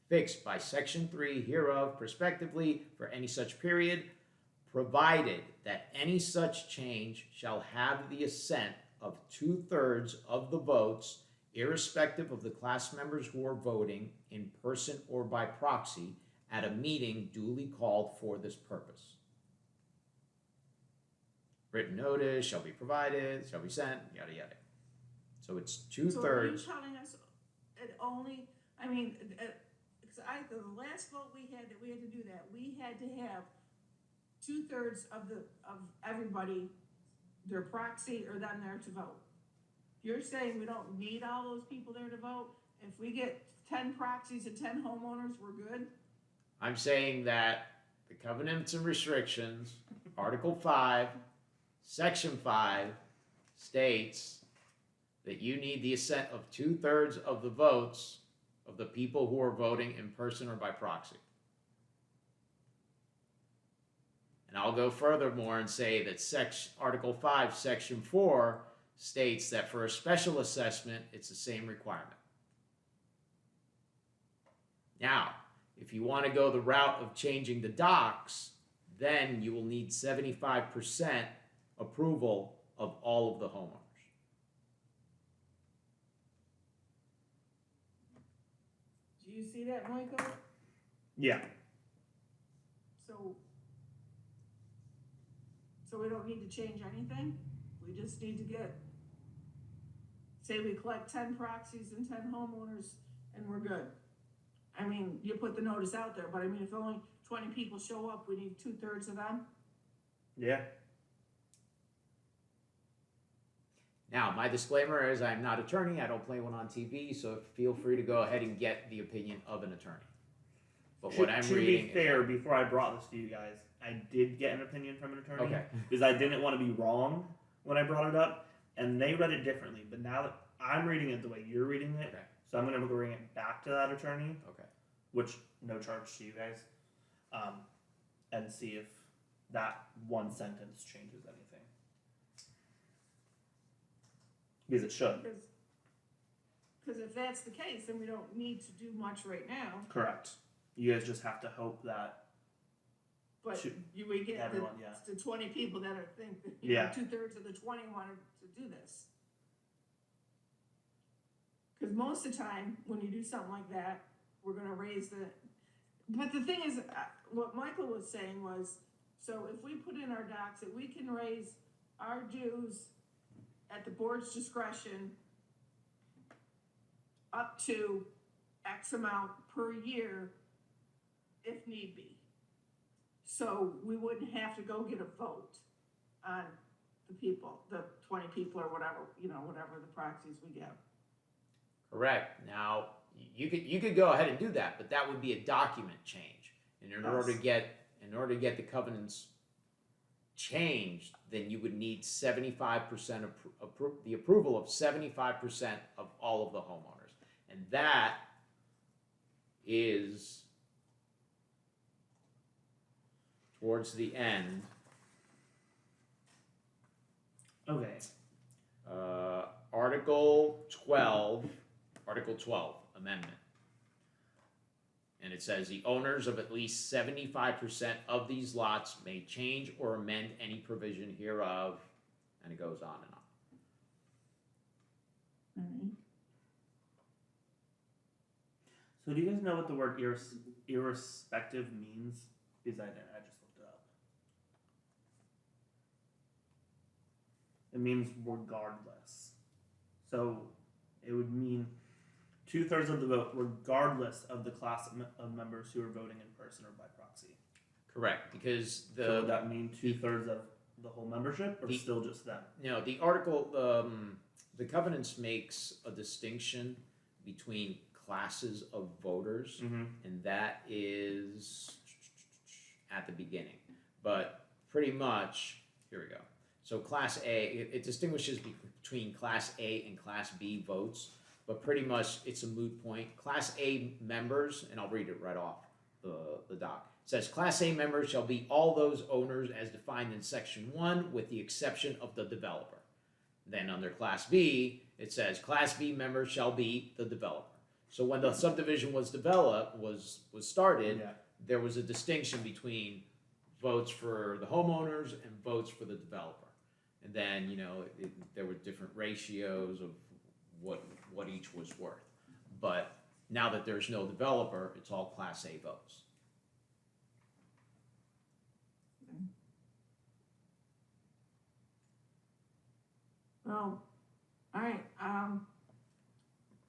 fixed by Section 3 hereof prospectively for any such period, provided that any such change shall have the assent of 2/3 of the votes, irrespective of the class members who are voting in person or by proxy at a meeting duly called for this purpose. Written notice shall be provided, shall be sent, yada yada. So it's 2/3. So are you telling us it only, the last vote we had that we had to do that, we had to have 2/3 of everybody, their proxy or them there to vote. You're saying we don't need all those people there to vote? If we get 10 proxies and 10 homeowners, we're good? I'm saying that the covenants and restrictions, Article 5, Section 5, states that you need the assent of 2/3 of the votes of the people who are voting in person or by proxy. And I'll go furthermore and say that Article 5, Section 4 states that for a special assessment, it's the same requirement. Now, if you want to go the route of changing the docs, then you will need 75% approval of all of the homeowners. Do you see that, Michael? Yeah. So we don't need to change anything? We just need to say we collect 10 proxies and 10 homeowners and we're good. You put the notice out there, but if only 20 people show up, we need 2/3 of them? Yeah. Now, my disclaimer is I'm not an attorney, I don't play one on TV, so feel free to go ahead and get the opinion of an attorney. But what I'm reading To be fair, before I brought this to you guys, I did get an opinion from an attorney. Okay. Because I didn't want to be wrong when I brought it up, and they read it differently. But now that I'm reading it the way you're reading it, Okay. so I'm going to bring it back to that attorney, Okay. which no charge to you guys, and see if that one sentence changes anything. Because it should. Because if that's the case, then we don't need to do much right now. Correct. You guys just have to hope that. But Should we get everyone, yeah. the 20 people that think that, Yeah. 2/3 of the 20 wanted to do this. Because most of the time, when you do something like that, we're gonna raise but the thing is, what Michael was saying was, So if we put in our docs that we can raise our dues at the board's discretion up to X amount per year if need be. So we wouldn't have to go get a vote on the people, the 20 people or whatever, whatever the proxies we get. Correct. Now, you could go ahead and do that, but that would be a document change. And in order to get the covenants changed, then you would need 75% the approval of 75% of all of the homeowners, and that is towards the end. Okay. Article 12 amendment. And it says the owners of at least 75% of these lots may change or amend any provision hereof, and it goes on and on. Mm-hmm. So do you guys know what the word irrespective means? Because I just looked it up. It means regardless. So it would mean 2/3 of the vote, regardless of the class of members who are voting in person or by proxy. Correct, because So would that mean 2/3 of the whole membership, or still just them? No, the article, the covenants makes a distinction between classes of voters, Mm-hmm. and that is at the beginning. But pretty much, here we go. So Class A, it distinguishes between Class A and Class B votes, but pretty much it's a moot point. Class A members, and I'll read it right off the doc. It says, Class A members shall be all those owners as defined in Section 1 with the exception of the developer. Then under Class B, it says, Class B members shall be the developer. So when the subdivision was started, Yeah. there was a distinction between votes for the homeowners and votes for the developer. And then, there were different ratios of what each was worth. But now that there's no developer, it's all Class A votes. Well, all right,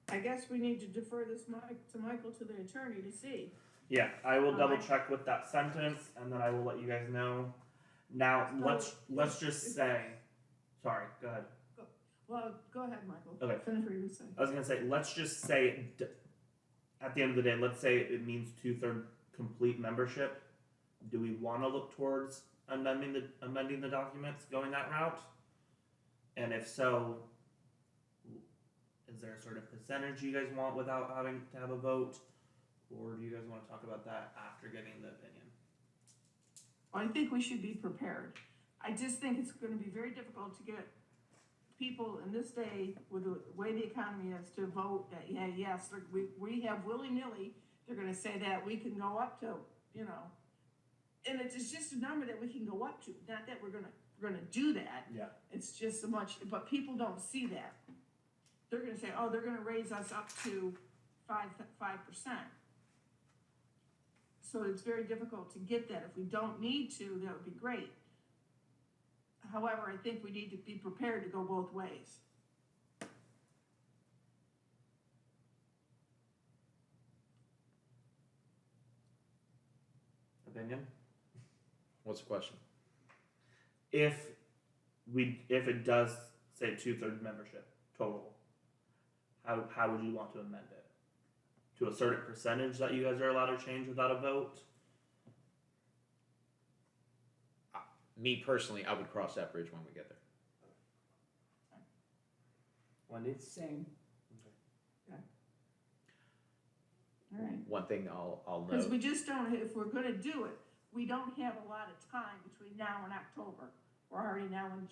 I guess we need to defer this to Michael, to the attorney, to see. Yeah, I will double check with that sentence, and then I will let you guys know. Now, let's just say. Sorry, go ahead. Well, go ahead, Michael. Okay. Finish what you were saying. I was gonna say, let's just say, at the end of the day, let's say it means 2/3 complete membership. Do we want to look towards amending the documents, going that route? And if so, is there a sort of percentage you guys want without having to have a vote, or do you guys want to talk about that after getting the opinion? Well, I think we should be prepared. I just think it's gonna be very difficult to get people in this day, with the way the economy is, to vote that, yeah, yes, we have willy-nilly, they're gonna say that we can go up to, and it's just a number that we can go up to, not that we're gonna do that. Yeah. It's just so much, but people don't see that. They're gonna say, oh, they're gonna raise us up to 5%. So it's very difficult to get that. If we don't need to, that would be great. However, I think we need to be prepared to go both ways. Opinion? What's the question? If it does say 2/3 membership total, how would you want to amend it? To a certain percentage that you guys are allowed to change without a vote? Me personally, I would cross that bridge when we get there. Wendy? Same. All right. One thing I'll Because note. we just don't, if we're gonna do it, we don't have a lot of time between now and October. We're already now in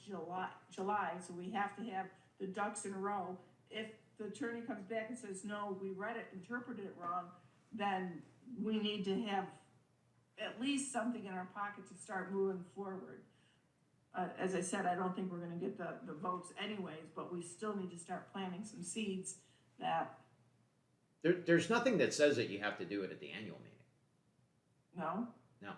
July, so we have to have the ducks in a row. If the attorney comes back and says, no, we read it, interpreted it wrong, then we need to have at least something in our pocket to start moving forward. As I said, I don't think we're gonna get the votes anyways, but we still need to start planting some seeds that, There's nothing that says that you have to do it at the annual meeting. no? No.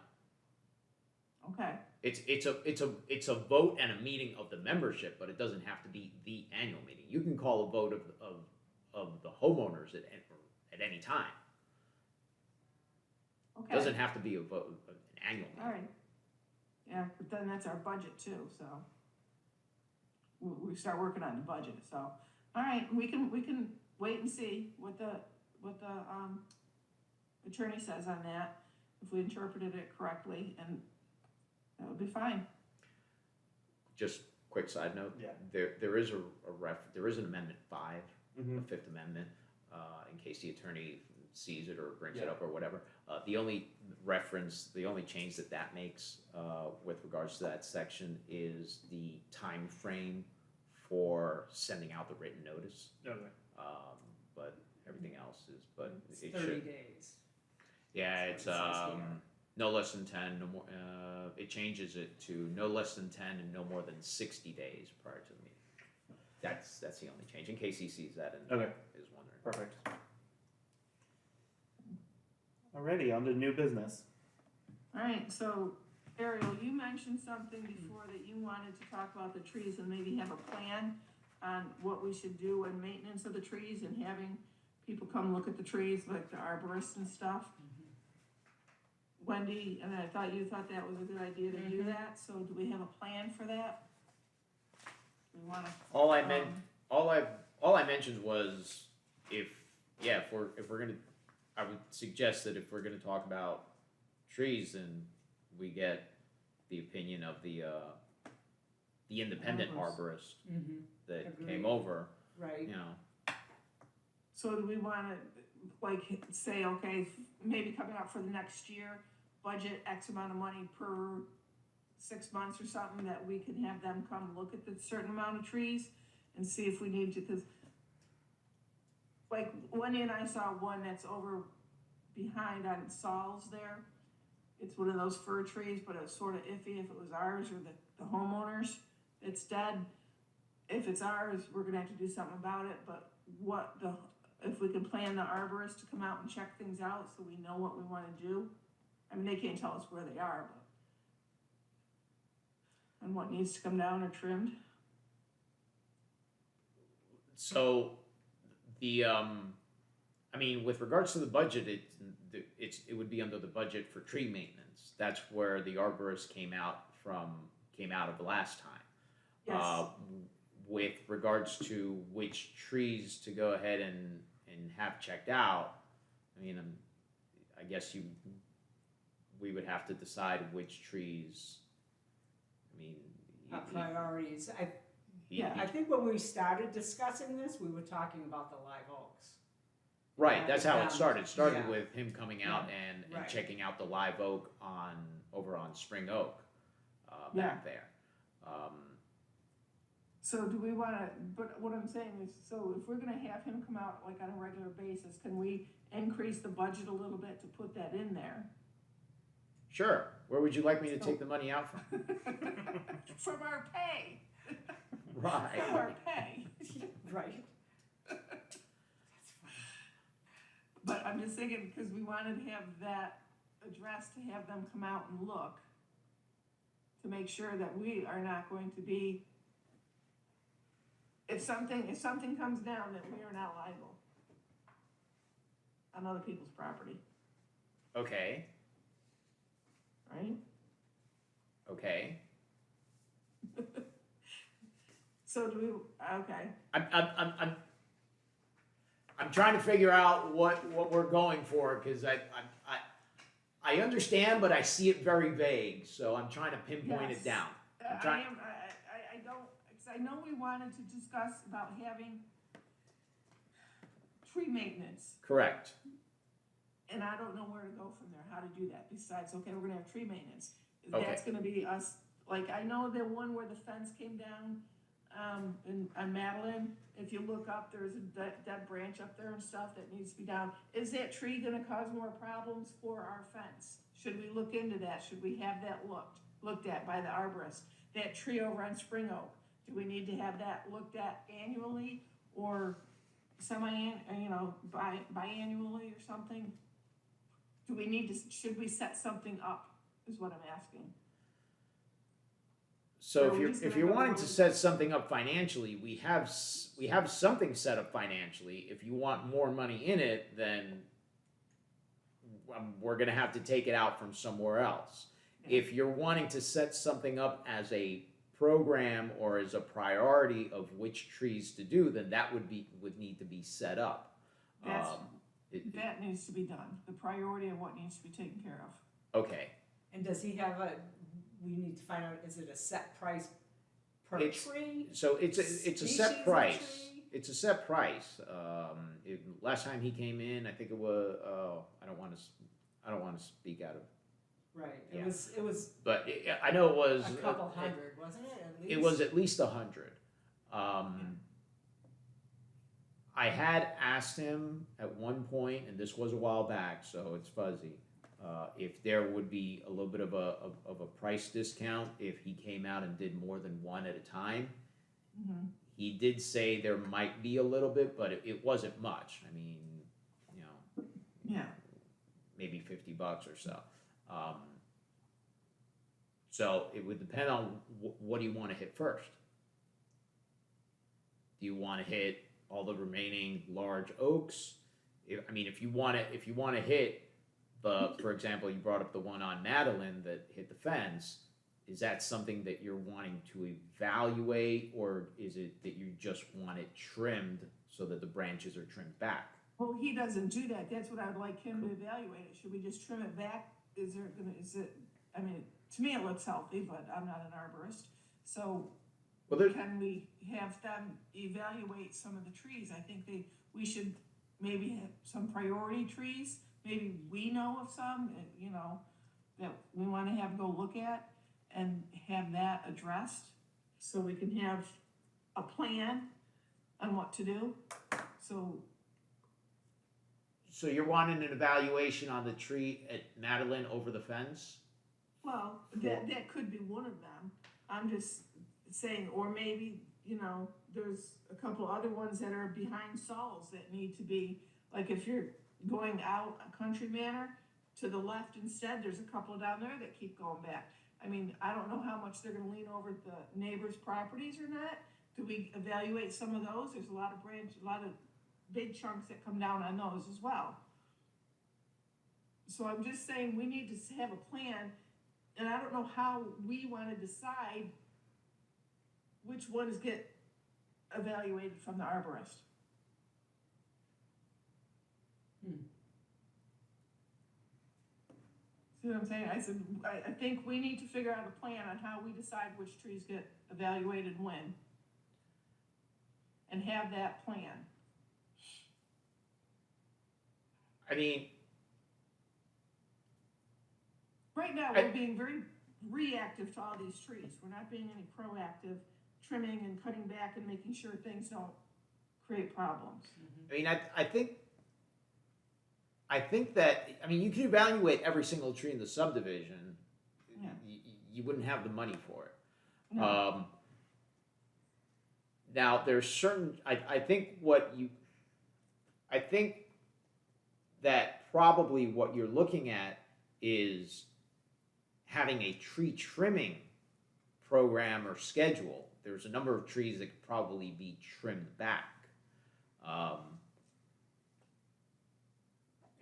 Okay, It's a vote and a meeting of the membership, but it doesn't have to be the annual meeting. You can call a vote of the homeowners at any time. It okay, doesn't have to be a vote, an annual meeting. all right. Yeah, but then that's our budget too, so. We start working on the budget, so, all right, we can wait and see what the attorney says on that, if we interpreted it correctly, and that would be fine. Just quick side note. Yeah. There is there is an amendment 5, Mm-hmm. the 5th amendment, in case the attorney sees it or brings it Yeah. up or whatever. The only change that makes with regards to that section is the time frame for sending out the written notice. Okay. But everything else is, but It's it 30 should. days. Yeah, That's it's what it says here. no less than 10, no more. It changes it to no less than 10 and no more than 60 days prior to the meeting. That's the only change. In case he sees that and Okay. is wondering. Perfect. Alrighty, on to new business. All right, so Ariel, you mentioned something before that you wanted to talk about the trees and maybe have a plan on what we should do in maintenance of the trees and having people come look at the trees, like the arborists and stuff. Wendy, and I thought you thought that was a good idea to do that, so do we have a plan for that? We wanna, All I mentioned was if we're gonna, I would suggest that if we're gonna talk about trees, then we get the opinion of the independent arborist Mm-hmm. that Agreed. came over. Right. You know, so do we wanna, like, say, okay, maybe coming up for the next year, budget X amount of money per 6 months or something, that we can have them come look at the certain amount of trees and see if we need to, cause like Wendy and I saw one that's over behind on Saul's there. It's one of those fir trees, but it was sort of iffy if it was ours or the homeowners. It's dead. If it's ours, we're gonna have to do something about it, but if we can plan the arborist to come out and check things out so we know what we wanna do. I mean, they can't tell us where they are, but. And what needs to come down or trimmed. so I mean, with regards to the budget, it would be under the budget for tree maintenance. That's where the arborist came out of the last time. Yes, With regards to which trees to go ahead and have checked out, I mean, I guess we would have to decide which trees. I mean, Priorities. Yeah. I think when we started discussing this, we were talking about the live oaks. right. That's how Yeah. it started. It started Yeah. with him coming out and Right. checking out the live oak over on Spring Oak, back there. so do we wanna, but what I'm saying is, so if we're gonna have him come out like on a regular basis, can we increase the budget a little bit to put that in there? Sure. Where would you like me to take the money out from? From our pay, from Right. our pay. Right. But I'm just thinking, cause we wanted to have that addressed, to have them come out and look, to make sure that we are not going to be, if something comes down, that we are not liable on other people's property, Okay. right? Okay. So do we, okay, I'm trying to figure out what we're going for, because I understand, but I see it very vague, so I'm trying to pinpoint Yes. it down. I'm I trying- am, I don't, cause I know we wanted to discuss about having tree maintenance, Correct. and I don't know where to go from there, how to do that, besides, okay, we're gonna have tree maintenance. Okay. That's gonna be us, like, I know the one where the fence came down, on Madeline, if you look up, there's a dead branch up there and stuff that needs to be down. Is that tree gonna cause more problems for our fence? Should we look into that? Should we have that looked at by the arborist? That tree over on Spring Oak, do we need to have that looked at annually or biannually or something? Do we need to, should we set something up, is what I'm asking. So Or if we you're just if gonna you're go wanting to with- set something up financially, we have something set up financially. If you want more money in it, then we're gonna have to take it out from somewhere else. Yeah. If you're wanting to set something up as a program or as a priority of which trees to do, then that would need to be set up. That's- It- That needs to be done, the priority of what needs to be taken care of. okay. And does he have we need to find out, is it a set price per It's- tree? So it's a Species set of price. tree? It's a set price. Last time he came in, I think it was. I don't want to speak out of. Right, Yeah. it was But I know it was a couple hundred, wasn't it, at least? It was at least 100. I had asked him at one point, and this was a while back, so it's fuzzy, if there would be a little bit of a price discount if he came out and did more than one at a time. Mm-hmm. He did say there might be a little bit, but it wasn't much. I mean, you know, Yeah, maybe $50 or so. So it would depend on what do you want to hit first. Do you want to hit all the remaining large oaks? If you want to hit for example, you brought up the one on Madeline that hit the fence. Is that something that you're wanting to evaluate, or is it that you just want it trimmed so that the branches are trimmed back? well, he doesn't do that, that's what I would like him to evaluate it, should we just trim it back? To me it looks healthy, but I'm not an arborist, so Well, there's, can we have them evaluate some of the trees? I think we should maybe have some priority trees, maybe we know of some, that we wanna have go look at and have that addressed, so we can have a plan on what to do, so you're wanting an evaluation on the tree at Madeline over the fence? well, that could be one of them. I'm just saying, or maybe, there's a couple other ones that are behind stalls that need to be, like if you're going out a country manor, to the left instead, there's a couple down there that keep going back. I don't know how much they're gonna lean over the neighbors' properties or not. Do we evaluate some of those? There's a lot of big chunks that come down on those as well. So I'm just saying, we need to have a plan, and I don't know how we wanna decide which ones get evaluated from the arborist. See what I'm saying? I said, I think we need to figure out a plan on how we decide which trees get evaluated when. And have that plan. Right now, we're being very reactive to all these trees. We're not being any proactive, trimming and cutting back and making sure things don't create problems. I think that you can evaluate every single tree in the subdivision. Yeah. You wouldn't have the money for it. No. Now there's certain. I think that probably what you're looking at is having a tree trimming program or schedule. There's a number of trees that could probably be trimmed back.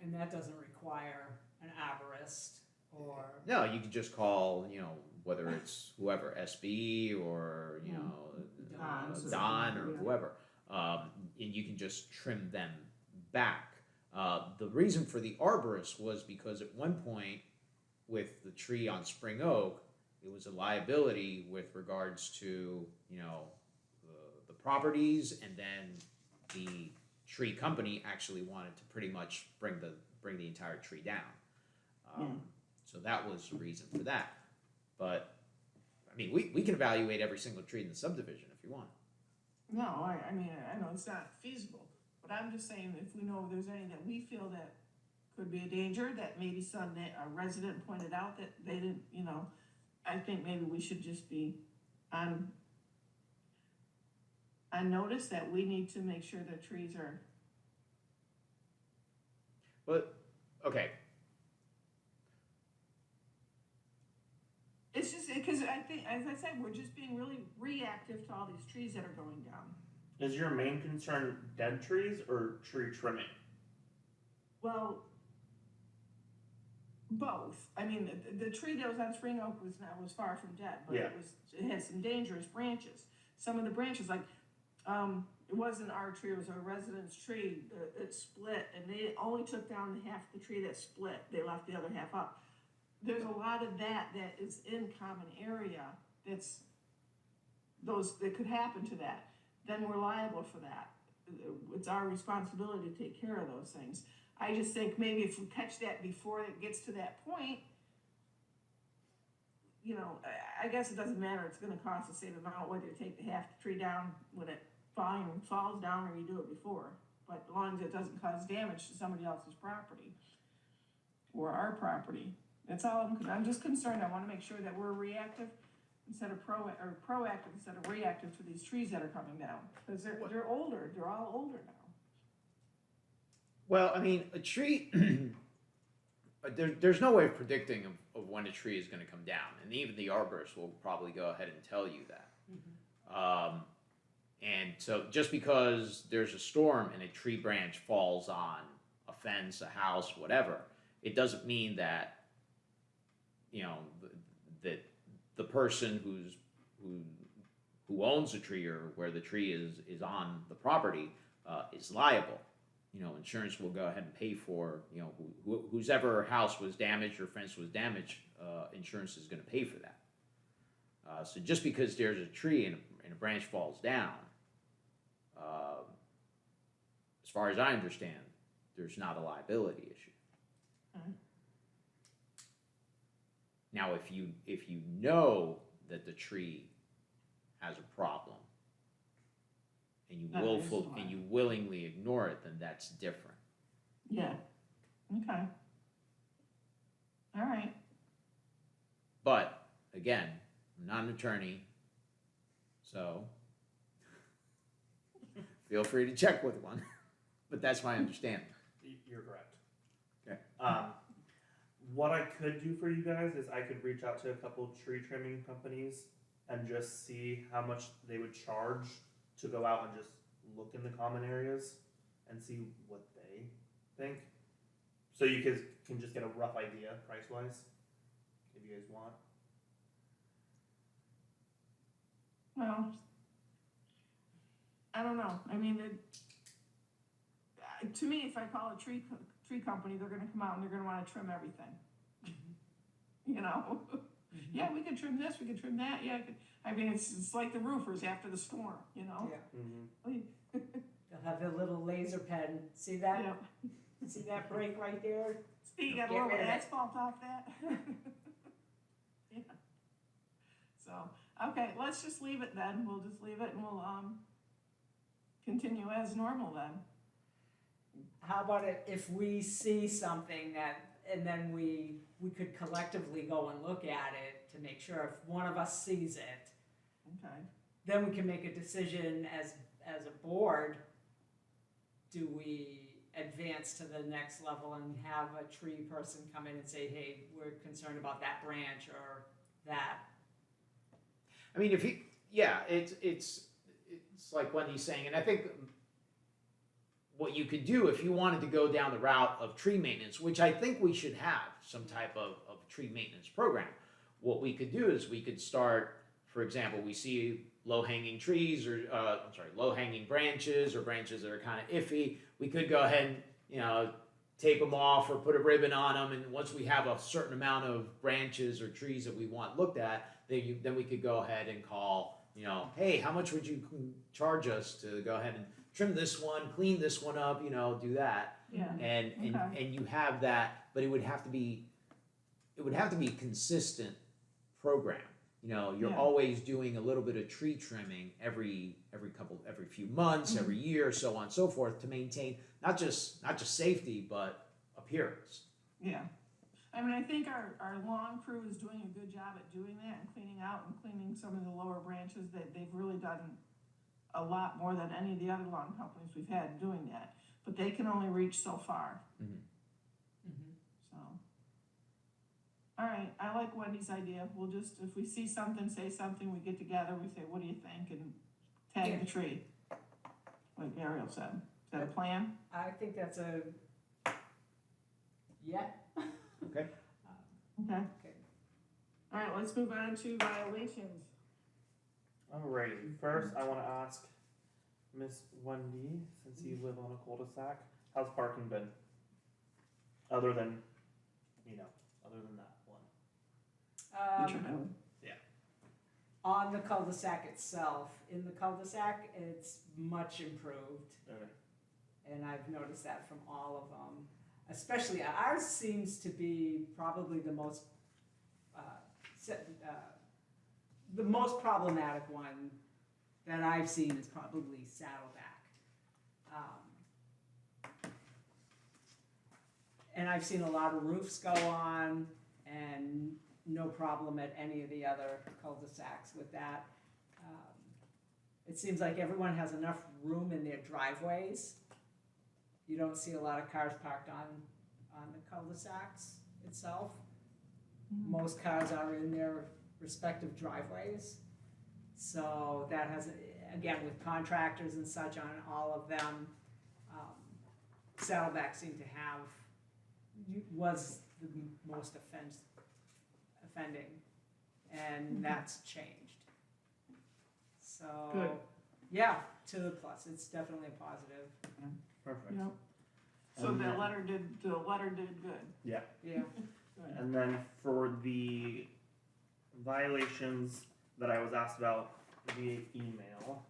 And that doesn't require an arborist or. No, you could just call, whether it's whoever, SB or, Don or whoever, and you can just trim them back. The reason for the arborist was because at one point with the tree on Spring Oak, it was a liability with regards to, the properties, and then the tree company actually wanted to pretty much bring the entire tree down. So that was the reason for that. But we can evaluate every single tree in the subdivision if you want. No, I know it's not feasible, but I'm just saying, if we know there's any that we feel that could be a danger, that maybe a resident pointed out that they didn't, I think maybe we should just be on notice that we need to make sure the trees are. But okay. It's it's just, because I think, as I said, we're just being really reactive to all these trees that are going down. Is your main concern dead trees or tree trimming? Well, both. I mean, the tree that was on Spring Oak was far from dead, but Yeah. it had some dangerous branches. Some of the branches, like, it wasn't our tree, it was a resident's tree, it split, and they only took down half the tree that split, they left the other half up. There's a lot of that is in common area, that could happen to that, then we're liable for that. It's our responsibility to take care of those things. I just think maybe if we catch that before it gets to that point, you know, I guess it doesn't matter, it's gonna cost the same amount whether you take the half the tree down when it falls down or you do it before. But as long as it doesn't cause damage to somebody else's property or our property. That's all I'm just concerned. I wanna make sure that we're reactive instead of proactive instead of reactive to these trees that are coming down. Cause they're older, they're all older now. Well, I mean, a tree, there's no way of predicting of when a tree is going to come down, and even the arborist will probably go ahead and tell you that. And so just because there's a storm and a tree branch falls on a fence, a house, whatever, it doesn't mean that, you know, that the person who owns the tree or where the tree is on the property is liable. You know, insurance will go ahead and pay for, you know, whose ever house was damaged or fence was damaged, insurance is going to pay for that. So just because there's a tree and a branch falls down, as far as I understand, there's not a liability issue. Mm-hmm. Now, if you know that the tree has a problem, and you willingly ignore it, then that's different. Yeah, okay. All right. But again, I'm not an attorney, so feel free to check with one. But that's my understanding. You're correct. Okay. What I could do for you guys is I could reach out to a couple of tree trimming companies and just see how much they would charge to go out and just look in the common areas and see what they think. So you can just get a rough idea price-wise, if you guys want. Well, I don't know. I mean, to me, if I call a tree company, they're gonna come out and they're gonna wanna trim everything. You know? Yeah, we can trim this, we can trim that, yeah. I mean, it's like the roofers after the storm, you know? Yeah. Mm-hmm. They'll have their little laser pen, see that? Yeah. See that break right there? Steve, you got a Get little rid of it. asphalt off that? Yeah. So, okay, let's just leave it then. We'll just leave it and we'll, continue as normal then. How about it if we see something and then we could collectively go and look at it to make sure if one of us sees it, Okay. then we can make a decision as a board. Do we advance to the next level and have a tree person come in and say, hey, we're concerned about that branch or that? I mean, it's like Wendy's saying, and I think what you could do if you wanted to go down the route of tree maintenance, which I think we should have some type of tree maintenance program. What we could do is we could start, for example, we see low-hanging trees or, low-hanging branches or branches that are kind of iffy. We could go ahead and, tape them off or put a ribbon on them. And once we have a certain amount of branches or trees that we want looked at, then we could go ahead and call, hey, how much would you charge us to go ahead and trim this one, clean this one up, do that. Yeah. And you have that, but it would have to be a consistent program. You're Yeah. always doing a little bit of tree trimming every few months, every year, so on and so forth, to maintain not just safety but appearance. Yeah. I mean, I think our lawn crew is doing a good job at doing that and cleaning out and cleaning some of the lower branches. That they've really done a lot more than any of the other lawn companies we've had doing that. But they can only reach so far. Mm-hmm. Mm-hmm. So, All right, I like Wendy's idea. We'll just, if we see something, say something, we get together, we say, what do you think? And tag the tree. Like Ariel said. Is that a plan? I think that's a, yeah. Okay. Okay. Okay. All right, let's move on to violations. Alrighty, first I wanna ask Miss Wendy, since you live on a cul-de-sac, how's parking been? Other than, other than that one. On the cul-de-sac itself, in the cul-de-sac, it's much improved. Okay. And I've noticed that from all of them. Especially ours seems to be probably the most problematic one that I've seen is probably Saddleback. And I've seen a lot of roofs go on and no problem at any of the other cul-de-sacs with that. It seems like everyone has enough room in their driveways. You don't see a lot of cars parked on the cul-de-sacs itself. Most cars are in their respective driveways. So that has, again, with contractors and such on all of them, Saddleback seemed to have, was the most offending, and that's changed. So, Good. yeah, to the plus, it's definitely a positive. Perfect. Yep. So And the then- letter did good. Yeah. Good. And then for the violations that I was asked about via email,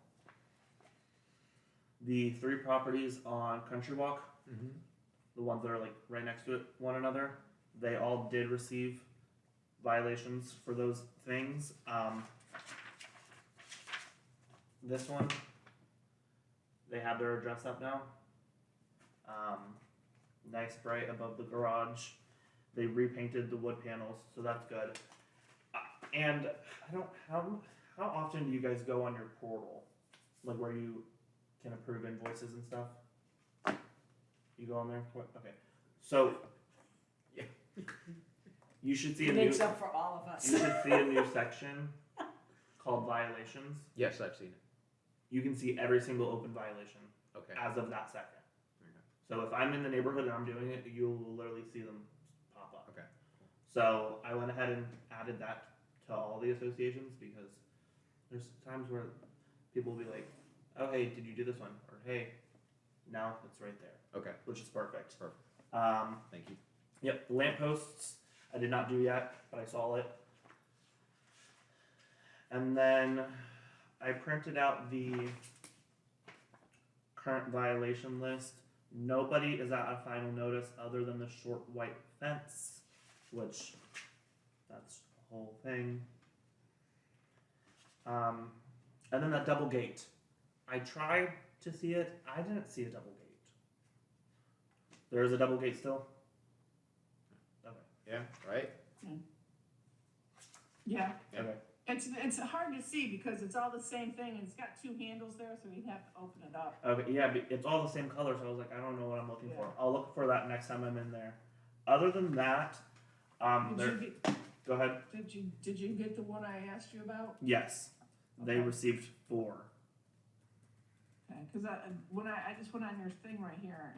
the 3 properties on Country Walk, Mm-hmm. the ones that are like right next to one another, they all did receive violations for those things. This one, they have their address up now. Nice bright above the garage. They repainted the wood panels, so that's good. And I don't, how often do you guys go on your portal? Like where you can approve invoices and stuff? You go on there? Okay. So, Yeah. you should see It a new, makes up for all of us. you should see a new section called violations. Yes, I've seen it. You can see every single open violation Okay. as of that second. Okay. So if I'm in the neighborhood and I'm doing it, you'll literally see them pop up. Okay. So I went ahead and added that to all the associations because there's times where people will be like, oh, hey, did you do this one? Or hey, now it's right there, Okay. which is perfect. Perfect. Thank you. Yep, the lampposts I did not do yet, but I saw it. And then I printed out the current violation list. Nobody is at a final notice other than the short white fence, which that's the whole thing. And then that double gate. I tried to see it. I didn't see a double gate. There is a double gate still? Okay. Yeah. Right. Yeah. Okay. It's hard to see because it's all the same thing and it's got 2 handles there, so you'd have to open it up. Okay, yeah, but it's all the same color, so I was like, I don't know what I'm looking for. Yeah. I'll look for that next time I'm in there. Other than that, go ahead. Did you get the one I asked you about? Yes, they Okay. received 4. Okay, because I just went on your thing right here,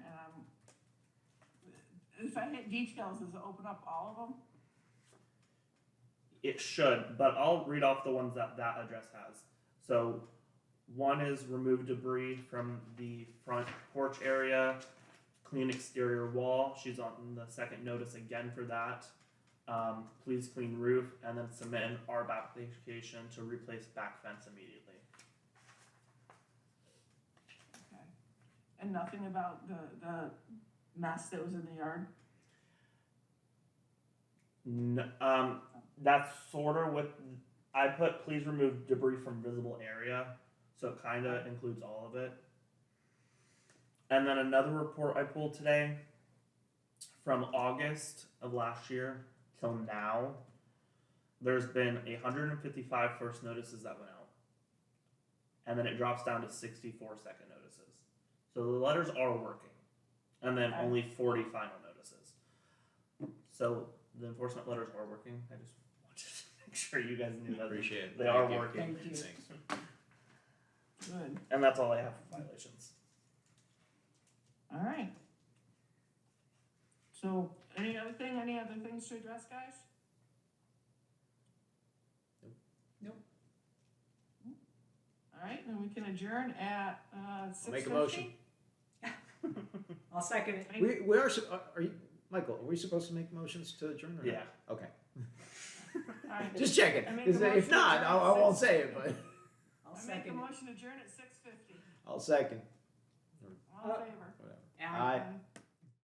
and if I hit details, does it open up all of them? It should, but I'll read off the ones that address has. So, one is remove debris from the front porch area, clean exterior wall. She's on the second notice again for that. Please clean roof, and then submit an ARB application to replace back fence immediately. Okay. And nothing about the mess that was in the yard? That's sort of with, I put please remove debris from visible area, so it kind of includes all of it. And then another report I pulled today from August of last year till now, there's been 155 first notices that went out. And then it drops down to 64 second notices. So the letters are working. And then Okay. only 40 final notices. So the enforcement letters are working. I just wanted to make sure you guys knew that Appreciate it. they Thank are you. working. Thank you. Thanks. Good, And that's all I have for violations. all right. So, any other things to address, guys? Nope. All right, then we can adjourn at, 6:50. I'll make a motion. I'll second it. We are, are you, Michael, are we supposed to make motions to adjourn or not? Yeah. Okay. All right, Just checking. I make a If motion not, to I adjourn won't at say it, but I'll I make a second it. motion to adjourn at 6:50. I'll second. All in favor? Whatever. Aye. Aye. Aye.